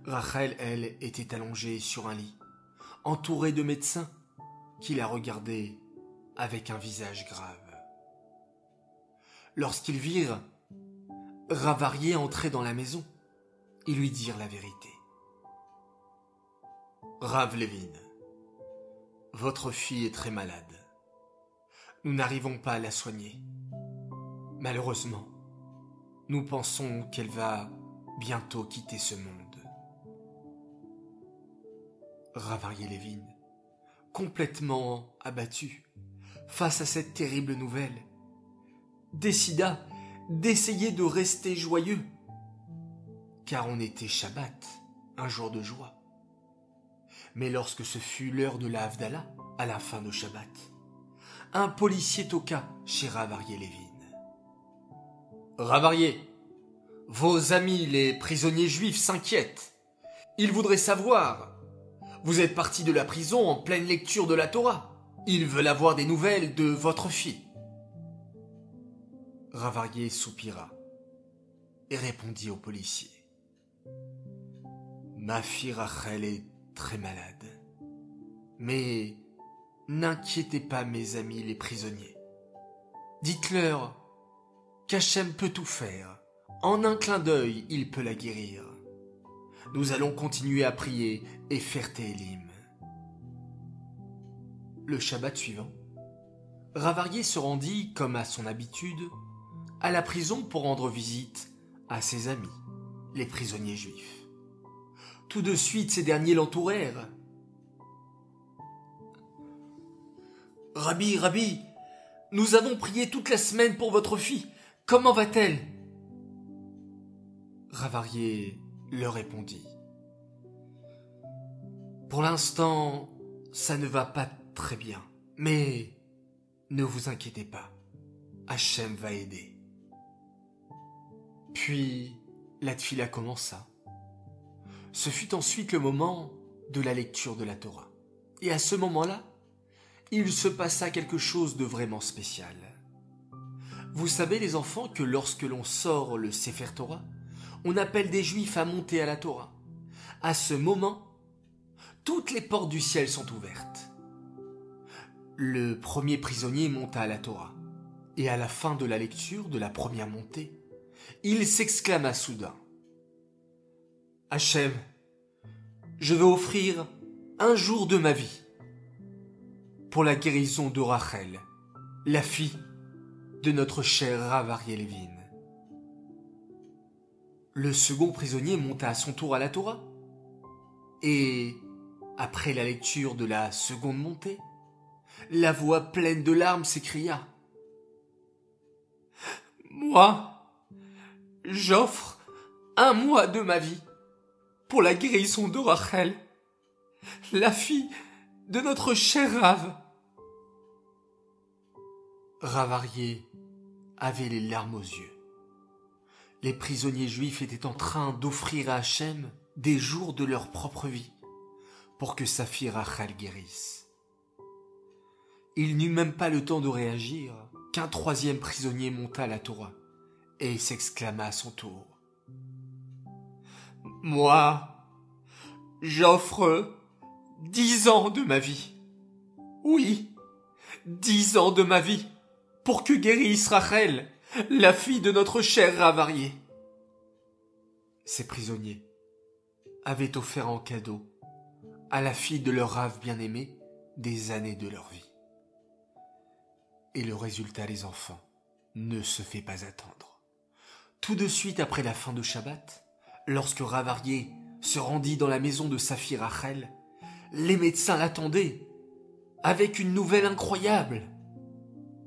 Rachel, elle, était allongée sur un lit, entourée de médecins qui la regardaient avec un visage grave. Lorsqu'ils virent Ravarié entrer dans la maison, ils lui dirent la vérité. « Rav Levin, votre fille est très malade. Nous n'arrivons pas à la soigner. Malheureusement, nous pensons qu'elle va bientôt quitter ce monde. » Ravarié Levin, complètement abattu face à cette terrible nouvelle, décida d'essayer de rester joyeux, car on était Shabbat, un jour de joie. Mais lorsque ce fut l'heure de la Havdalah, à la fin de Shabbat, un policier toqua chez Ravarié Levin. « Ravarié, vos amis les prisonniers juifs s'inquiètent. Ils voudraient savoir. Vous êtes parti de la prison en pleine lecture de la Torah. Ils veulent avoir des nouvelles de votre fille. » Ravarié soupira et répondit au policier. « Ma fille Rachel est très malade. Mais n'inquiétez pas mes amis les prisonniers. Dites-leur qu'Hachem peut tout faire. En un clin d'œil, il peut la guérir. Nous allons continuer à prier et faire Télim. » Le Shabbat suivant, Ravarié se rendit, comme à son habitude, à la prison pour rendre visite à ses amis, les prisonniers juifs. Tout de suite, ces derniers l'entourèrent. « Rabbi, nous avons prié toute la semaine pour votre fille. Comment va-t-elle » Ravarié leur répondit. « Pour l'instant, ça ne va pas très bien, mais ne vous inquiétez pas, Hachem va aider. » Puis, la tfila commença. Ce fut ensuite le moment de la lecture de la Torah. Et à ce moment-là, il se passa quelque chose de vraiment spécial. Vous savez, les enfants, que lorsque l'on sort le Sefer Torah, on appelle des Juifs à monter à la Torah. À ce moment, toutes les portes du ciel sont ouvertes. Le premier prisonnier monta à la Torah. Et à la fin de la lecture de la première montée, il s'exclama soudain. « Hachem, je veux offrir un jour de ma vie pour la guérison de Rachel, la fille de notre cher Ravarié Levin. » Le second prisonnier monta à son tour à la Torah. Et, après la lecture de la seconde montée, la voix pleine de larmes s'écria. « Moi, j'offre un mois de ma vie pour la guérison de Rachel, la fille de notre cher Rav. » Ravarié avait les larmes aux yeux. Les prisonniers juifs étaient en train d'offrir à Hachem des jours de leur propre vie pour que sa fille Rachel guérisse. Il n'eut même pas le temps de réagir qu'un troisième prisonnier monta à la Torah et s'exclama à son tour. « Moi, j'offre 10 ans de ma vie. Oui, 10 ans de ma vie pour que guérisse Rachel, la fille de notre cher Ravarié. » Ces prisonniers avaient offert en cadeau à la fille de leur Rav bien-aimé des années de leur vie. Et le résultat, les enfants, ne se fait pas attendre. Tout de suite après la fin de Shabbat, lorsque Ravarié se rendit dans la maison de sa fille Rachel, les médecins l'attendaient avec une nouvelle incroyable.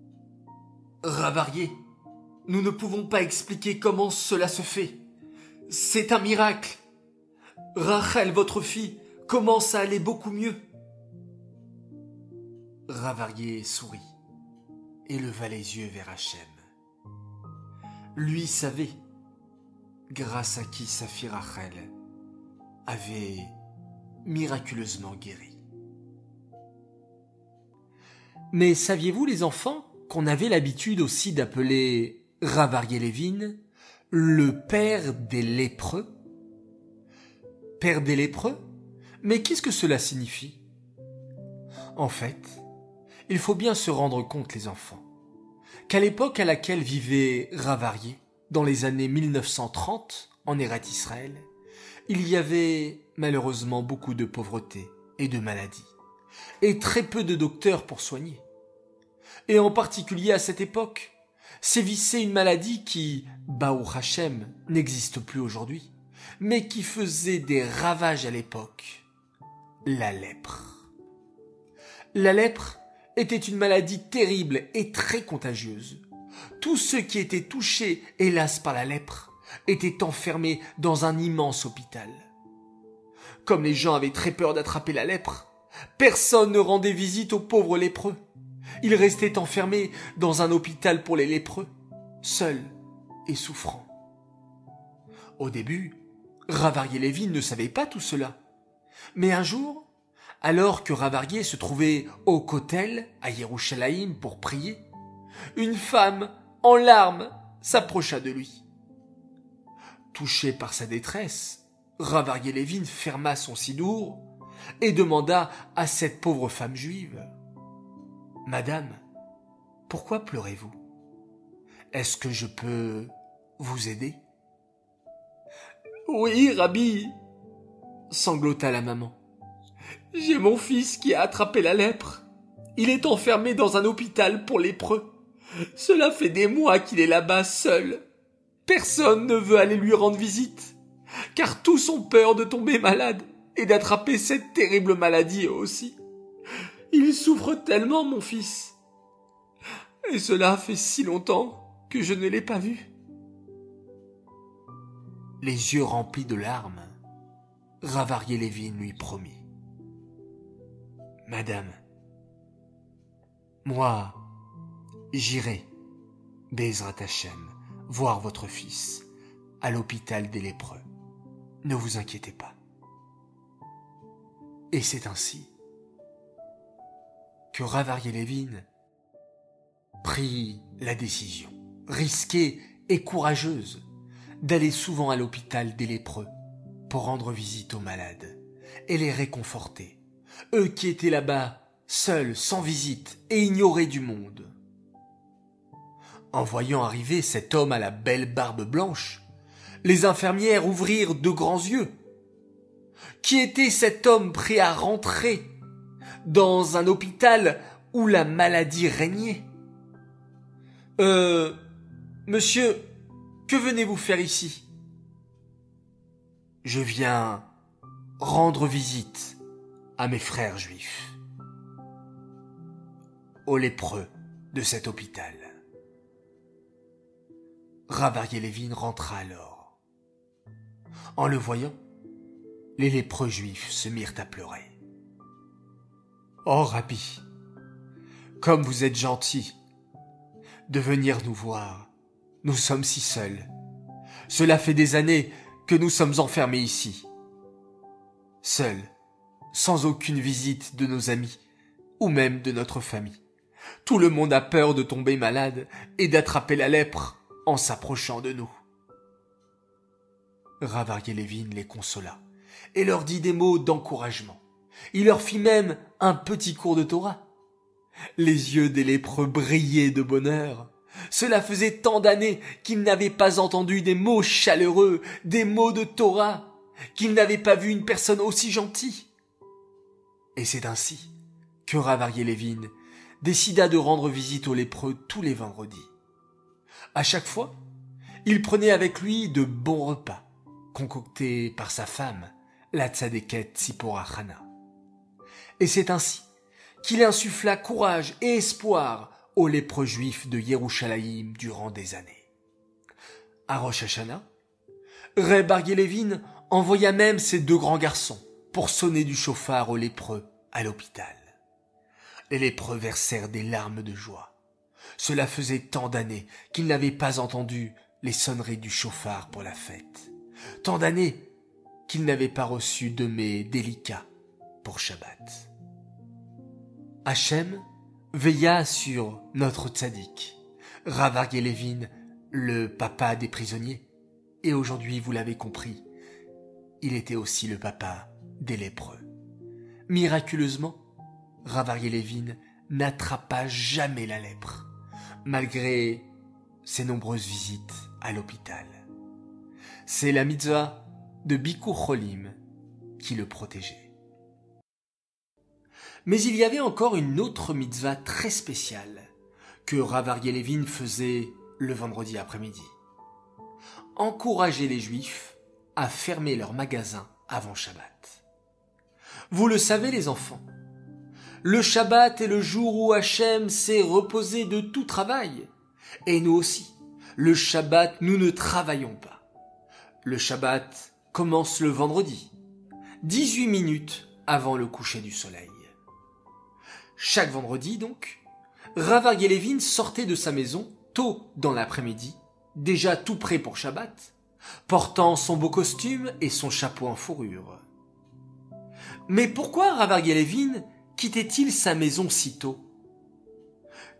« Ravarié, nous ne pouvons pas expliquer comment cela se fait. C'est un miracle. Rachel, votre fille, commence à aller beaucoup mieux. » Ravarié sourit et leva les yeux vers Hachem. Lui savait grâce à qui sa fille Rachel avait miraculeusement guéri. Mais saviez-vous, les enfants, qu'on avait l'habitude aussi d'appeler Rav Aryeh Levin le père des lépreux. Père des lépreux? Mais qu'est-ce que cela signifie? En fait, il faut bien se rendre compte, les enfants, qu'à l'époque à laquelle vivait Rav Aryeh, dans les années 1930, en Eretz Israël, il y avait malheureusement beaucoup de pauvreté et de maladies, et très peu de docteurs pour soigner. Et en particulier à cette époque, sévissait une maladie qui, Baruch Hashem, n'existe plus aujourd'hui, mais qui faisait des ravages à l'époque, la lèpre. La lèpre était une maladie terrible et très contagieuse. Tous ceux qui étaient touchés, hélas, par la lèpre, étaient enfermés dans un immense hôpital. Comme les gens avaient très peur d'attraper la lèpre, personne ne rendait visite aux pauvres lépreux. Ils restaient enfermés dans un hôpital pour les lépreux, seuls et souffrants. Au début, Rav Aryeh Levin ne savait pas tout cela. Mais un jour, alors que Rav Aryeh se trouvait au Kotel, à Yerushalayim, pour prier, une femme, en larmes, s'approcha de lui. Touché par sa détresse, Rav Aryeh Levin ferma son sidour et demanda à cette pauvre femme juive: « Madame, pourquoi pleurez-vous? Est-ce que je peux vous aider ?»« Oui, Rabbi, » sanglota la maman. « J'ai mon fils qui a attrapé la lèpre. Il est enfermé dans un hôpital pour lépreux. Cela fait des mois qu'il est là-bas seul. Personne ne veut aller lui rendre visite, car tous ont peur de tomber malade et d'attraper cette terrible maladie eux aussi. Il souffre tellement, mon fils. Et cela fait si longtemps que je ne l'ai pas vu. » Les yeux remplis de larmes, Rav Aryeh Levin lui promit: « Madame, moi, j'irai, Bezrat Hashem, voir votre fils à l'hôpital des lépreux. Ne vous inquiétez pas. » Et c'est ainsi que Rav Aryeh Levin prit la décision, risquée et courageuse, d'aller souvent à l'hôpital des lépreux pour rendre visite aux malades et les réconforter, eux qui étaient là-bas, seuls, sans visite et ignorés du monde. En voyant arriver cet homme à la belle barbe blanche, les infirmières ouvrirent de grands yeux. Qui était cet homme prêt à rentrer dans un hôpital où la maladie régnait? Monsieur, que venez-vous faire ici? »« Je viens rendre visite à mes frères juifs, aux lépreux de cet hôpital. » Rav Aryeh Levin rentra alors. En le voyant, les lépreux juifs se mirent à pleurer. « Oh, Rabbi, comme vous êtes gentil de venir nous voir. Nous sommes si seuls. Cela fait des années que nous sommes enfermés ici. Seuls, sans aucune visite de nos amis, ou même de notre famille. Tout le monde a peur de tomber malade et d'attraper la lèpre en s'approchant de nous. » Rav Aryeh Levin les consola et leur dit des mots d'encouragement. Il leur fit même un petit cours de Torah. Les yeux des lépreux brillaient de bonheur. Cela faisait tant d'années qu'ils n'avaient pas entendu des mots chaleureux, des mots de Torah, qu'ils n'avaient pas vu une personne aussi gentille. Et c'est ainsi que Rav Aryeh Levin décida de rendre visite aux lépreux tous les vendredis. À chaque fois, il prenait avec lui de bons repas, concoctés par sa femme, la tzadéket Tzipora Hana. Et c'est ainsi qu'il insuffla courage et espoir aux lépreux juifs de Yerushalayim durant des années. À Rosh Hashanah, Rav Aryeh Levin envoya même ses 2 grands garçons pour sonner du chauffard aux lépreux à l'hôpital. Les lépreux versèrent des larmes de joie. Cela faisait tant d'années qu'ils n'avaient pas entendu les sonneries du chauffard pour la fête. Tant d'années qu'ils n'avaient pas reçu de mets délicats pour Shabbat. Hachem veilla sur notre tzaddik, Rav Aryeh Levin, le papa des prisonniers. Et aujourd'hui, vous l'avez compris, il était aussi le papa des lépreux. Miraculeusement, Rav Aryeh Levin n'attrapa jamais la lèpre, malgré ses nombreuses visites à l'hôpital. C'est la mitzvah de Bikur Cholim qui le protégeait. Mais il y avait encore une autre mitzvah très spéciale que Rav Aryeh Levin faisait le vendredi après-midi. Encourager les Juifs à fermer leurs magasins avant Shabbat. Vous le savez les enfants, le Shabbat est le jour où Hachem s'est reposé de tout travail. Et nous aussi, le Shabbat, nous ne travaillons pas. Le Shabbat commence le vendredi, 18 minutes avant le coucher du soleil. Chaque vendredi donc, Rav Aryeh Levin sortait de sa maison tôt dans l'après-midi, déjà tout prêt pour Shabbat, portant son beau costume et son chapeau en fourrure. Mais pourquoi Rav Aryeh Levin quittait-il sa maison si tôt?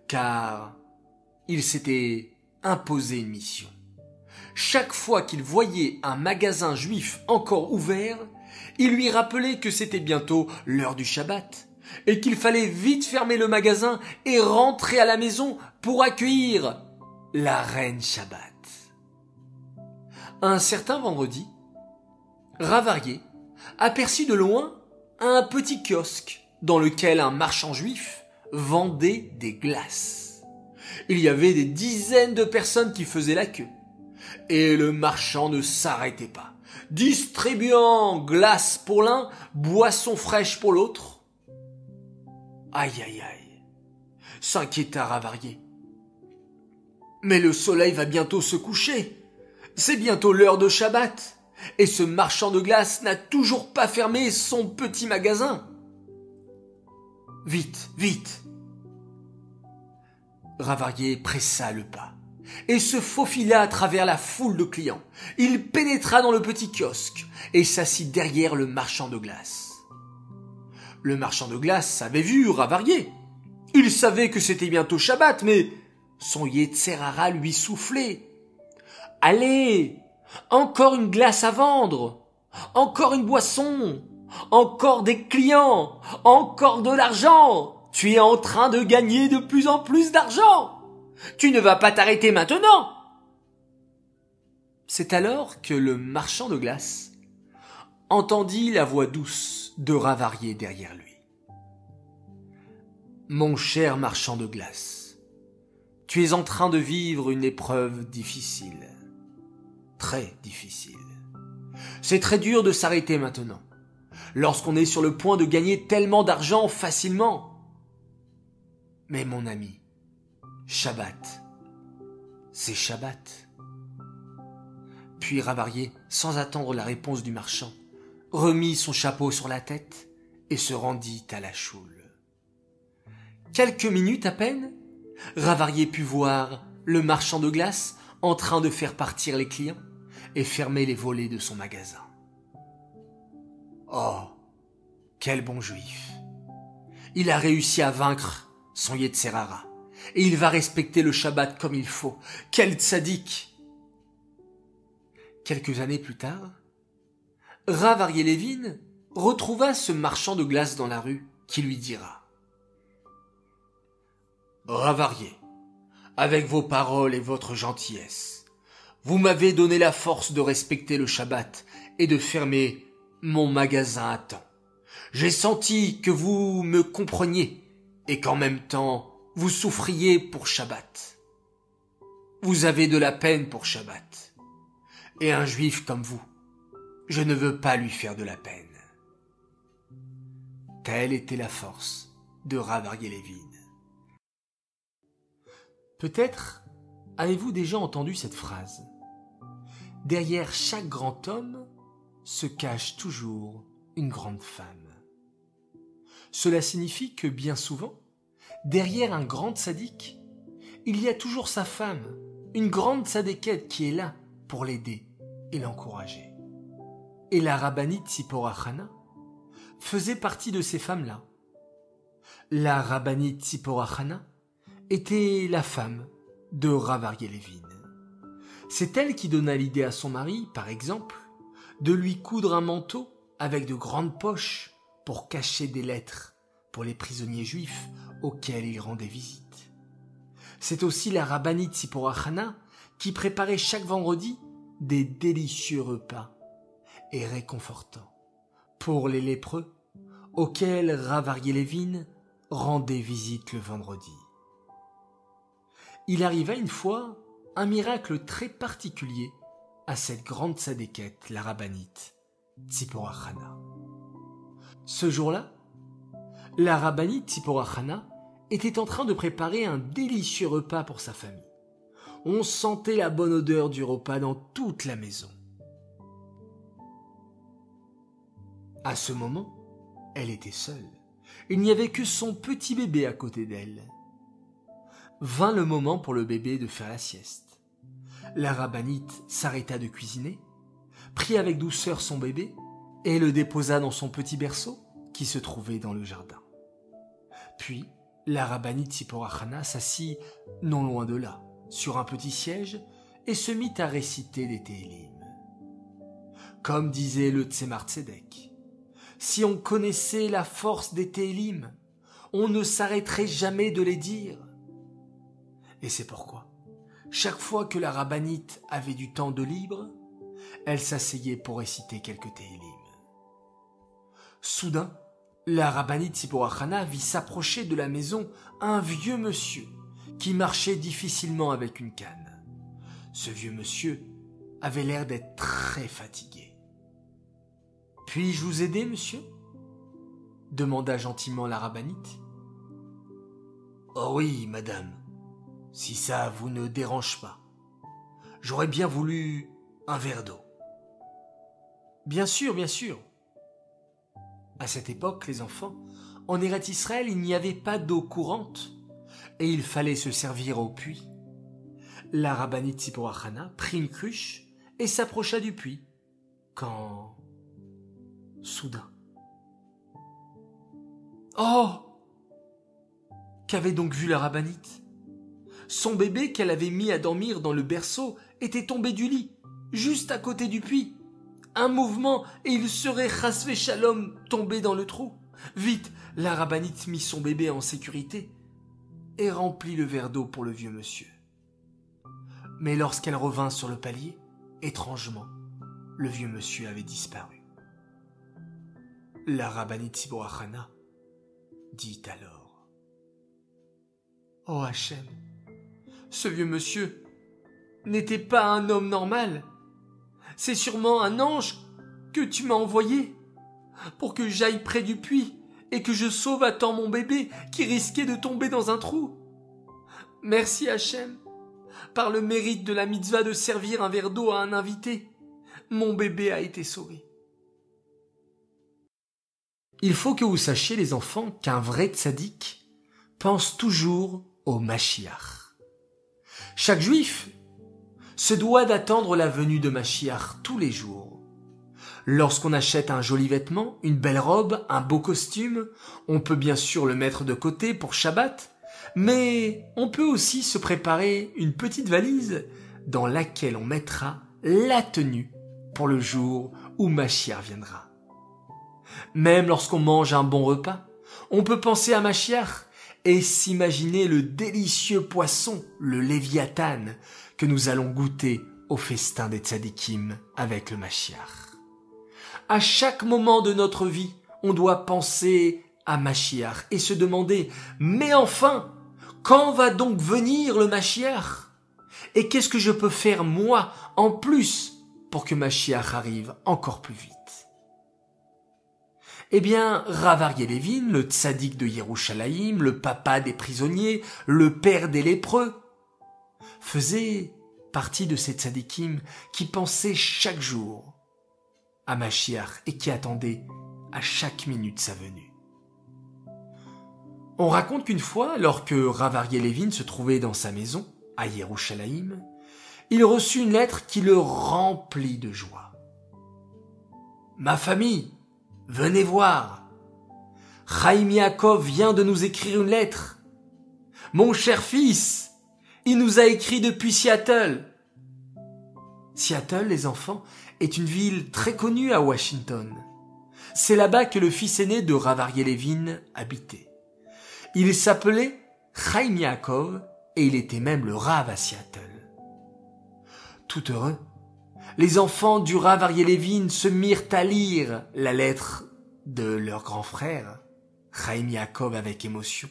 Car il s'était imposé une mission. Chaque fois qu'il voyait un magasin juif encore ouvert, il lui rappelait que c'était bientôt l'heure du Shabbat et qu'il fallait vite fermer le magasin et rentrer à la maison pour accueillir la reine Shabbat. Un certain vendredi, Rav Aryeh aperçut de loin un petit kiosque dans lequel un marchand juif vendait des glaces. Il y avait des dizaines de personnes qui faisaient la queue. Et le marchand ne s'arrêtait pas, distribuant glaces pour l'un, boissons fraîches pour l'autre. Aïe aïe aïe, s'inquiéta Rav Aryeh. Mais le soleil va bientôt se coucher. C'est bientôt l'heure de Shabbat. Et ce marchand de glace n'a toujours pas fermé son petit magasin. Vite, vite. Rav Aryeh pressa le pas et se faufila à travers la foule de clients. Il pénétra dans le petit kiosque et s'assit derrière le marchand de glace. Le marchand de glace avait vu Rav Aryeh. Il savait que c'était bientôt Shabbat, mais son Yetzer Hara lui soufflait. « Allez, encore une glace à vendre, encore une boisson, encore des clients, encore de l'argent. Tu es en train de gagner de plus en plus d'argent. Tu ne vas pas t'arrêter maintenant. » C'est alors que le marchand de glace entendit la voix douce de Rav Aryeh derrière lui. « Mon cher marchand de glace, tu es en train de vivre une épreuve difficile. Très difficile. C'est très dur de s'arrêter maintenant, lorsqu'on est sur le point de gagner tellement d'argent facilement. Mais mon ami, Shabbat, c'est Shabbat. » Puis Rav Aryeh, sans attendre la réponse du marchand, remit son chapeau sur la tête et se rendit à la choule. Quelques minutes à peine, Rav Aryeh put voir le marchand de glace en train de faire partir les clients et fermer les volets de son magasin. Oh, quel bon juif! Il a réussi à vaincre son Yetzer Hara et il va respecter le Shabbat comme il faut. Quel tzaddik! Quelques années plus tard, Rav Aryeh Levin retrouva ce marchand de glace dans la rue qui lui dira: « Rav Aryeh, avec vos paroles et votre gentillesse, vous m'avez donné la force de respecter le Shabbat et de fermer mon magasin à temps. J'ai senti que vous me compreniez et qu'en même temps, vous souffriez pour Shabbat. Vous avez de la peine pour Shabbat. Et un juif comme vous, je ne veux pas lui faire de la peine. » Telle était la force de Rav Aryeh Levin. Peut-être avez-vous déjà entendu cette phrase. Derrière chaque grand homme se cache toujours une grande femme. Cela signifie que bien souvent, derrière un grand tzaddik, il y a toujours sa femme, une grande tzadékette qui est là pour l'aider et l'encourager. Et la rabbinite Tzipora Chana faisait partie de ces femmes-là. La rabbinite Tzipora Hana était la femme de Rav Aryeh Levin. C'est elle qui donna l'idée à son mari, par exemple, de lui coudre un manteau avec de grandes poches pour cacher des lettres pour les prisonniers juifs auxquels il rendait visite. C'est aussi la rabbinite Tzipora Hana qui préparait chaque vendredi des délicieux repas et réconfortants pour les lépreux auxquels Rav Aryeh Levin rendait visite le vendredi. Il arriva une fois un miracle très particulier à cette grande tzadékette, la rabbinite Tzipora Hana. Ce jour-là, la rabbinite Tzipora Hana était en train de préparer un délicieux repas pour sa famille. On sentait la bonne odeur du repas dans toute la maison. À ce moment, elle était seule. Il n'y avait que son petit bébé à côté d'elle. Vint le moment pour le bébé de faire la sieste. La rabbinite s'arrêta de cuisiner, prit avec douceur son bébé et le déposa dans son petit berceau qui se trouvait dans le jardin. Puis, la rabbinite Tzipora Hana s'assit non loin de là, sur un petit siège, et se mit à réciter des Télim. Comme disait le Tzemar Tzedek, si on connaissait la force des Télim, on ne s'arrêterait jamais de les dire. Et c'est pourquoi, chaque fois que la rabbinite avait du temps de libre, elle s'asseyait pour réciter quelques Télim. Soudain, la rabbinite Tzipora Hana vit s'approcher de la maison un vieux monsieur qui marchait difficilement avec une canne. Ce vieux monsieur avait l'air d'être très fatigué. « Puis-je vous aider, monsieur ?» demanda gentiment la rabbinite. « Oh oui, madame, si ça vous ne dérange pas. J'aurais bien voulu un verre d'eau. »« Bien sûr, bien sûr. » À cette époque, les enfants, en Eretz Israël, il n'y avait pas d'eau courante et il fallait se servir au puits. La rabbinite Tzipora Hana prit une cruche et s'approcha du puits quand, soudain, oh! Qu'avait donc vu la rabbinite? Son bébé qu'elle avait mis à dormir dans le berceau était tombé du lit, juste à côté du puits. Un mouvement et il serait chas v'shalom tombé dans le trou. Vite, la rabbinite mit son bébé en sécurité et remplit le verre d'eau pour le vieux monsieur. Mais lorsqu'elle revint sur le palier, étrangement, le vieux monsieur avait disparu. La rabbinite Tzipora Hana dit alors: « Oh Hachem, ce vieux monsieur n'était pas un homme normal. C'est sûrement un ange que tu m'as envoyé pour que j'aille près du puits et que je sauve à temps mon bébé qui risquait de tomber dans un trou. Merci Hachem, par le mérite de la mitzvah de servir un verre d'eau à un invité, mon bébé a été sauvé. » Il faut que vous sachiez, les enfants, qu'un vrai tzaddik pense toujours au Mashiach. Chaque juif se doit d'attendre la venue de Mashiach tous les jours. Lorsqu'on achète un joli vêtement, une belle robe, un beau costume, on peut bien sûr le mettre de côté pour Shabbat, mais on peut aussi se préparer une petite valise dans laquelle on mettra la tenue pour le jour où Mashiach viendra. Même lorsqu'on mange un bon repas, on peut penser à Mashiach et s'imaginer le délicieux poisson, le Léviathan, que nous allons goûter au festin des tzadikim avec le Mashiach. À chaque moment de notre vie, on doit penser à Mashiach et se demander « Mais enfin, quand va donc venir le Mashiach? Et qu'est-ce que je peux faire moi en plus pour que Mashiach arrive encore plus vite ?» Eh bien, Rav Aryeh Levin, le tzaddik de Yerushalayim, le papa des prisonniers, le père des lépreux, faisait partie de ces tzadikim qui pensaient chaque jour à Mashiach et qui attendaient à chaque minute sa venue. On raconte qu'une fois, lorsque Rav Aryeh Levin se trouvait dans sa maison, à Yerushalayim, il reçut une lettre qui le remplit de joie. « Ma famille, venez voir. Chaim Yaakov vient de nous écrire une lettre. Mon cher fils, il nous a écrit depuis Seattle. Seattle, les enfants, est une ville très connue à Washington. C'est là-bas que le fils aîné de Rav Aryeh Levin habitait. Il s'appelait Chaim Yaakov et il était même le Rav à Seattle. Tout heureux, les enfants du Rav Aryeh Levin se mirent à lire la lettre de leur grand frère, Chaim Yaakov, avec émotion,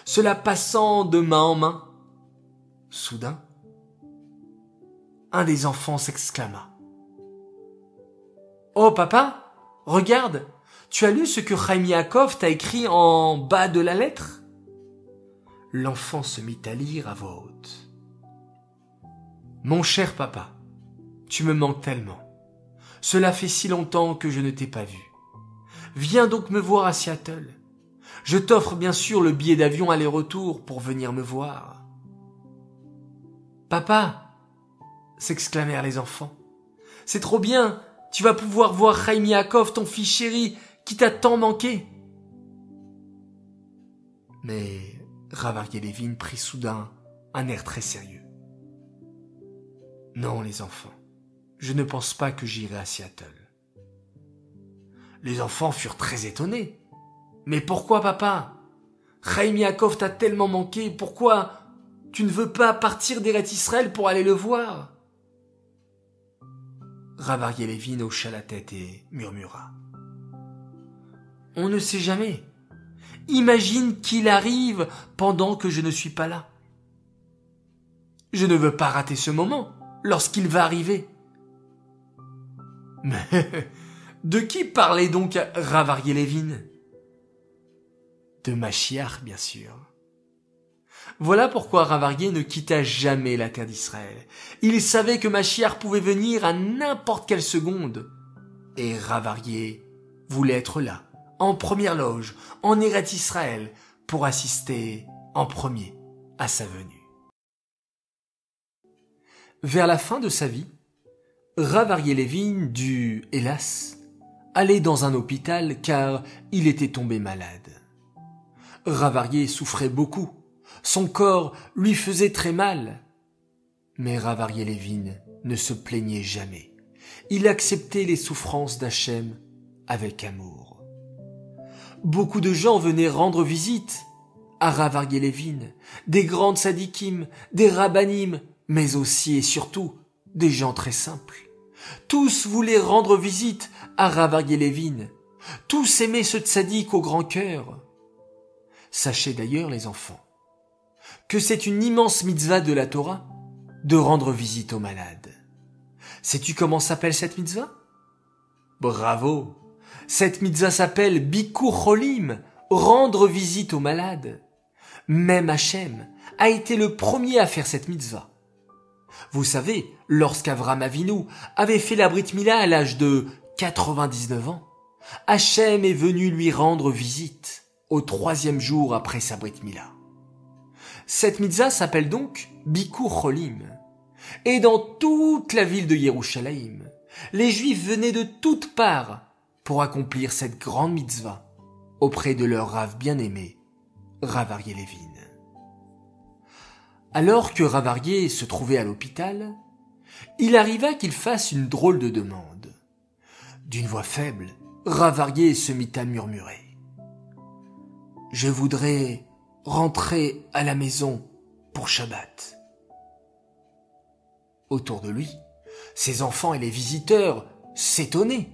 cela passant de main en main. Soudain, un des enfants s'exclama. « Oh papa, regarde, tu as lu ce que Chaim Yaakov t'a écrit en bas de la lettre ?» L'enfant se mit à lire à voix haute. « Mon cher papa, tu me manques tellement. Cela fait si longtemps que je ne t'ai pas vu. Viens donc me voir à Seattle. Je t'offre bien sûr le billet d'avion aller-retour pour venir me voir. »« Papa !» s'exclamèrent les enfants. « C'est trop bien, tu vas pouvoir voir Chaim Yaakov, ton fils chéri, qui t'a tant manqué. » Mais Rav Aryeh Levin prit soudain un air très sérieux. « Non, les enfants, je ne pense pas que j'irai à Seattle. » Les enfants furent très étonnés. « Mais pourquoi, papa? Chaim Yaakov t'a tellement manqué, pourquoi tu ne veux pas partir d'Eretz Israël pour aller le voir ?» Rav Aryeh Levin hocha la tête et murmura. « On ne sait jamais. Imagine qu'il arrive pendant que je ne suis pas là. Je ne veux pas rater ce moment lorsqu'il va arriver. » Mais de qui parlait donc Rav Aryeh Levin? De Mashiach, bien sûr. Voilà pourquoi Rav Aryeh ne quitta jamais la terre d'Israël. Il savait que Mashiach pouvait venir à n'importe quelle seconde. Et Rav Aryeh voulait être là, en première loge, en Eretz Israël, pour assister en premier à sa venue. Vers la fin de sa vie, Rav Aryeh Levin dut, hélas, aller dans un hôpital car il était tombé malade. Rav Aryeh souffrait beaucoup. Son corps lui faisait très mal. Mais Rav Aryeh Levin ne se plaignait jamais. Il acceptait les souffrances d'Hachem avec amour. Beaucoup de gens venaient rendre visite à Rav Aryeh Levin, des grandes tzadikim, des rabbanim, mais aussi et surtout des gens très simples. Tous voulaient rendre visite à Rav Aryeh Levin. Tous aimaient ce tzadik au grand cœur. Sachez d'ailleurs, les enfants, que c'est une immense mitzvah de la Torah de rendre visite aux malades. Sais-tu comment s'appelle cette mitzvah? Bravo! Cette mitzvah s'appelle Bikur Cholim, rendre visite aux malades. Même Hachem a été le premier à faire cette mitzvah. Vous savez, lorsqu'Avram Avinu avait fait la Brit Mila à l'âge de 99 ans, Hachem est venu lui rendre visite au 3e jour après sa Brit Mila. Cette mitzvah s'appelle donc Bikur Cholim. Et dans toute la ville de Yerushalayim, les Juifs venaient de toutes parts pour accomplir cette grande mitzvah auprès de leur Rav bien-aimé, Rav Aryeh Levin. Alors que Rav Aryeh se trouvait à l'hôpital, il arriva qu'il fasse une drôle de demande. D'une voix faible, Rav Aryeh se mit à murmurer. « Je voudrais rentrer à la maison pour Shabbat. » Autour de lui, ses enfants et les visiteurs s'étonnaient.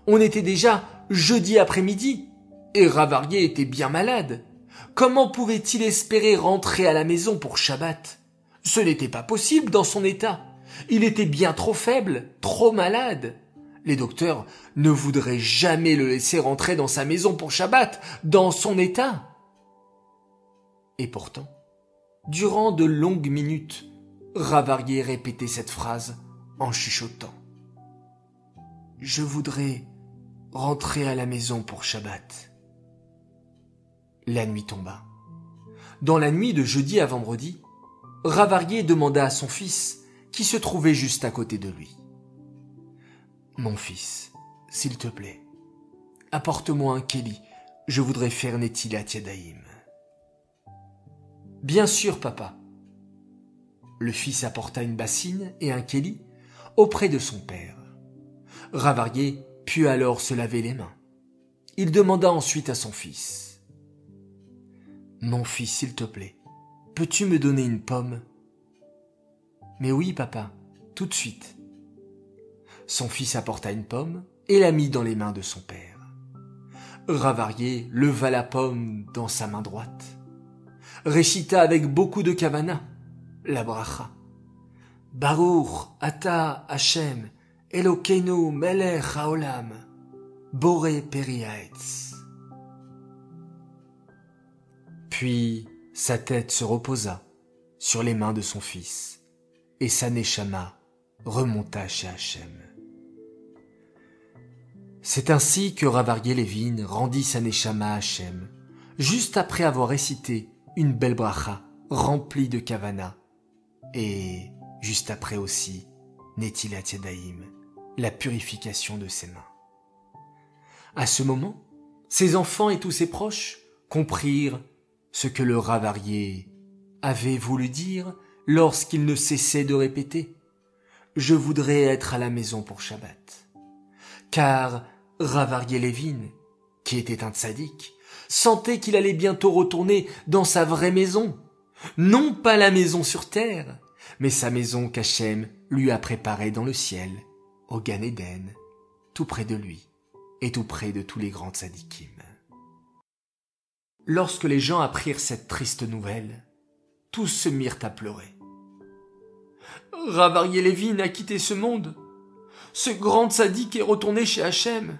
On était déjà jeudi après-midi et Rav Aryeh était bien malade. Comment pouvait-il espérer rentrer à la maison pour Shabbat? Ce n'était pas possible dans son état. Il était bien trop faible, trop malade. Les docteurs ne voudraient jamais le laisser rentrer dans sa maison pour Shabbat, dans son état. Et pourtant, durant de longues minutes, Rav Aryeh répétait cette phrase en chuchotant. « Je voudrais rentrer à la maison pour Shabbat. » La nuit tomba. Dans la nuit de jeudi à vendredi, Rav Aryeh demanda à son fils, qui se trouvait juste à côté de lui. « Mon fils, s'il te plaît, apporte-moi un kéli je voudrais faire Netilat Yadayim. Bien sûr, papa. Le fils apporta une bassine et un kéli auprès de son père. Rav Aryeh put alors se laver les mains. Il demanda ensuite à son fils. « Mon fils, s'il te plaît, peux-tu me donner une pomme ?»« Mais oui, papa, tout de suite. » Son fils apporta une pomme et la mit dans les mains de son père. Rav Aryeh leva la pomme dans sa main droite, récita avec beaucoup de kavana la bracha. « Baruch ata Hashem Elokeinu melech haolam boré peri haetz. » Puis sa tête se reposa sur les mains de son fils et sa neshama remonta chez Hachem. C'est ainsi que Rav Aryeh Levin rendit sa neshama à Hachem, juste après avoir récité une belle bracha remplie de kavana, et juste après aussi Netilat Yadayim, la purification de ses mains. À ce moment, ses enfants et tous ses proches comprirent ce que le Rav Aryeh avait voulu dire lorsqu'il ne cessait de répéter « Je voudrais être à la maison pour Shabbat ». Car Rav Aryeh Levin, qui était un tzaddik, sentait qu'il allait bientôt retourner dans sa vraie maison, non pas la maison sur terre, mais sa maison qu'Hachem lui a préparée dans le ciel, au Gan Eden, tout près de lui et tout près de tous les grands tzaddikim. Lorsque les gens apprirent cette triste nouvelle, tous se mirent à pleurer. Rav Aryeh Levin a quitté ce monde. Ce grand tzaddik est retourné chez Hachem.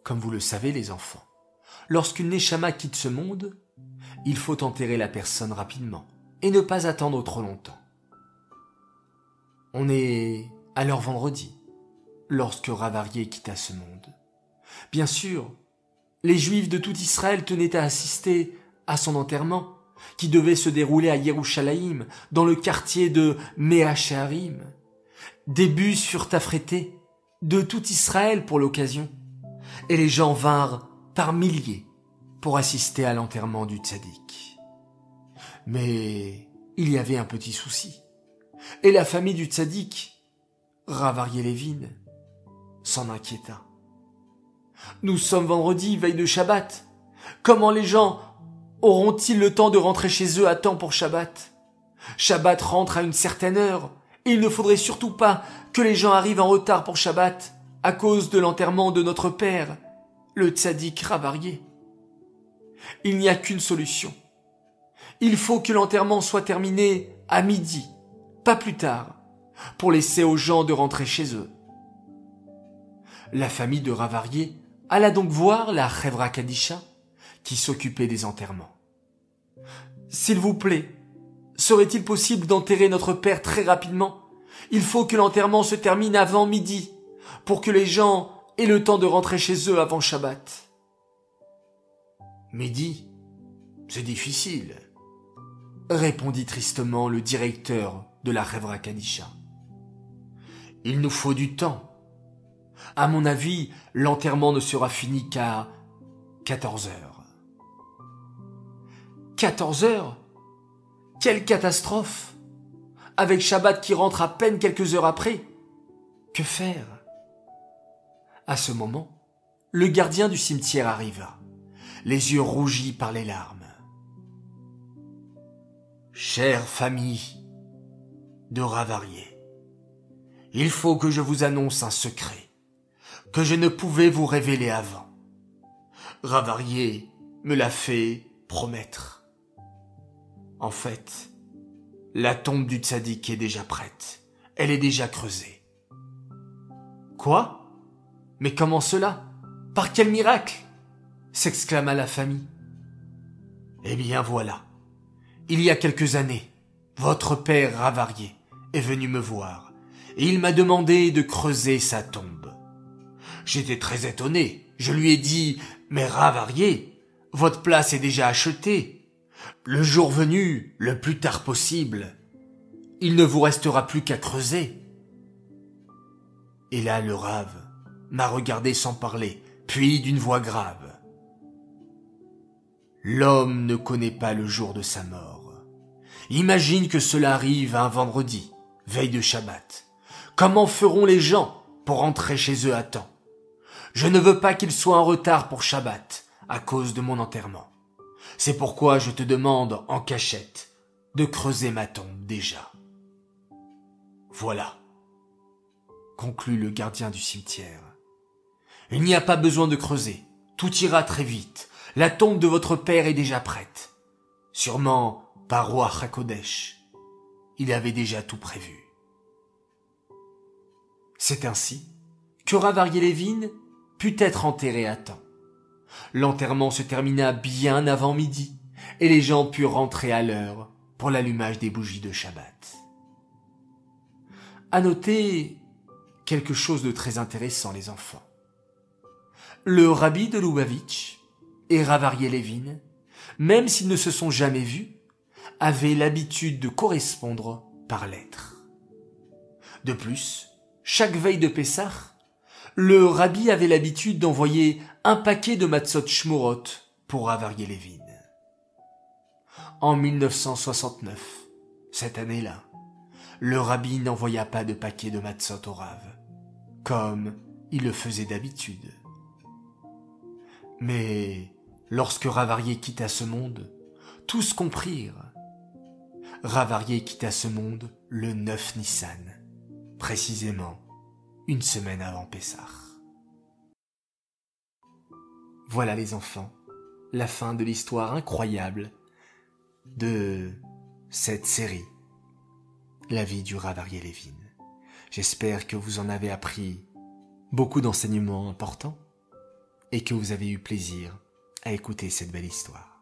Comme vous le savez, les enfants, lorsqu'une neshama quitte ce monde, il faut enterrer la personne rapidement et ne pas attendre trop longtemps. On est alors vendredi, lorsque Rav Aryeh quitta ce monde. Bien sûr, les Juifs de tout Israël tenaient à assister à son enterrement, qui devait se dérouler à Yerushalayim, dans le quartier de Mea Shearim. Des bus furent affrétés de tout Israël pour l'occasion, et les gens vinrent par milliers pour assister à l'enterrement du tzaddik. Mais il y avait un petit souci, et la famille du tzaddik, Rav Aryeh Levin, s'en inquiéta. Nous sommes vendredi, veille de Shabbat. Comment les gens auront-ils le temps de rentrer chez eux à temps pour Shabbat? Shabbat rentre à une certaine heure, et il ne faudrait surtout pas que les gens arrivent en retard pour Shabbat à cause de l'enterrement de notre père, le tzaddik Rav Aryeh. Il n'y a qu'une solution. Il faut que l'enterrement soit terminé à midi, pas plus tard, pour laisser aux gens de rentrer chez eux. La famille de Rav Aryeh alla donc voir la Chevra Kadisha qui s'occupait des enterrements. « S'il vous plaît, serait-il possible d'enterrer notre père très rapidement? Il faut que l'enterrement se termine avant midi, pour que les gens aient le temps de rentrer chez eux avant Shabbat. » Midi, c'est difficile, répondit tristement le directeur de la Chevra Kadisha. Il nous faut du temps. À mon avis, l'enterrement ne sera fini qu'à 14 heures. 14 heures? Quelle catastrophe! Avec Shabbat qui rentre à peine quelques heures après. Que faire? À ce moment, le gardien du cimetière arriva, les yeux rougis par les larmes. Chère famille de Rav Aryeh, il faut que je vous annonce un secret que je ne pouvais vous révéler avant. Rav Aryeh me l'a fait promettre. En fait, la tombe du tzaddik est déjà prête. Elle est déjà creusée. Quoi? Mais comment cela? Par quel miracle? S'exclama la famille. Eh bien voilà. Il y a quelques années, votre père Rav Aryeh est venu me voir et il m'a demandé de creuser sa tombe. J'étais très étonné. Je lui ai dit « Mais Rav Aryeh, votre place est déjà achetée. Le jour venu, le plus tard possible, il ne vous restera plus qu'à creuser. » Et là, le Rav m'a regardé sans parler, puis d'une voix grave. L'homme ne connaît pas le jour de sa mort. Imagine que cela arrive un vendredi, veille de Shabbat. Comment feront les gens pour rentrer chez eux à temps? Je ne veux pas qu'ils soient en retard pour Shabbat à cause de mon enterrement. C'est pourquoi je te demande en cachette de creuser ma tombe déjà. Voilà, conclut le gardien du cimetière. Il n'y a pas besoin de creuser, tout ira très vite. La tombe de votre père est déjà prête. Sûrement par roi Hakodesh. Il avait déjà tout prévu. C'est ainsi que Rav Aryeh Levin put être enterré à temps. L'enterrement se termina bien avant midi et les gens purent rentrer à l'heure pour l'allumage des bougies de Shabbat. À noter quelque chose de très intéressant, les enfants. Le rabbi de Lubavitch et Rav Aryeh Levin, même s'ils ne se sont jamais vus, avaient l'habitude de correspondre par lettres. De plus, chaque veille de Pessah, le rabbi avait l'habitude d'envoyer un paquet de matzot shmurot pour Rav Aryeh Levin. En 1969, cette année-là, le rabbi n'envoya pas de paquet de matzot au Rav, comme il le faisait d'habitude. Mais lorsque Rav Aryeh quitta ce monde, tous comprirent. Rav Aryeh quitta ce monde le 9 Nissan, précisément une semaine avant Pessah. Voilà les enfants, la fin de l'histoire incroyable de cette série, la vie du Rav Aryeh Levin. J'espère que vous en avez appris beaucoup d'enseignements importants et que vous avez eu plaisir à écouter cette belle histoire.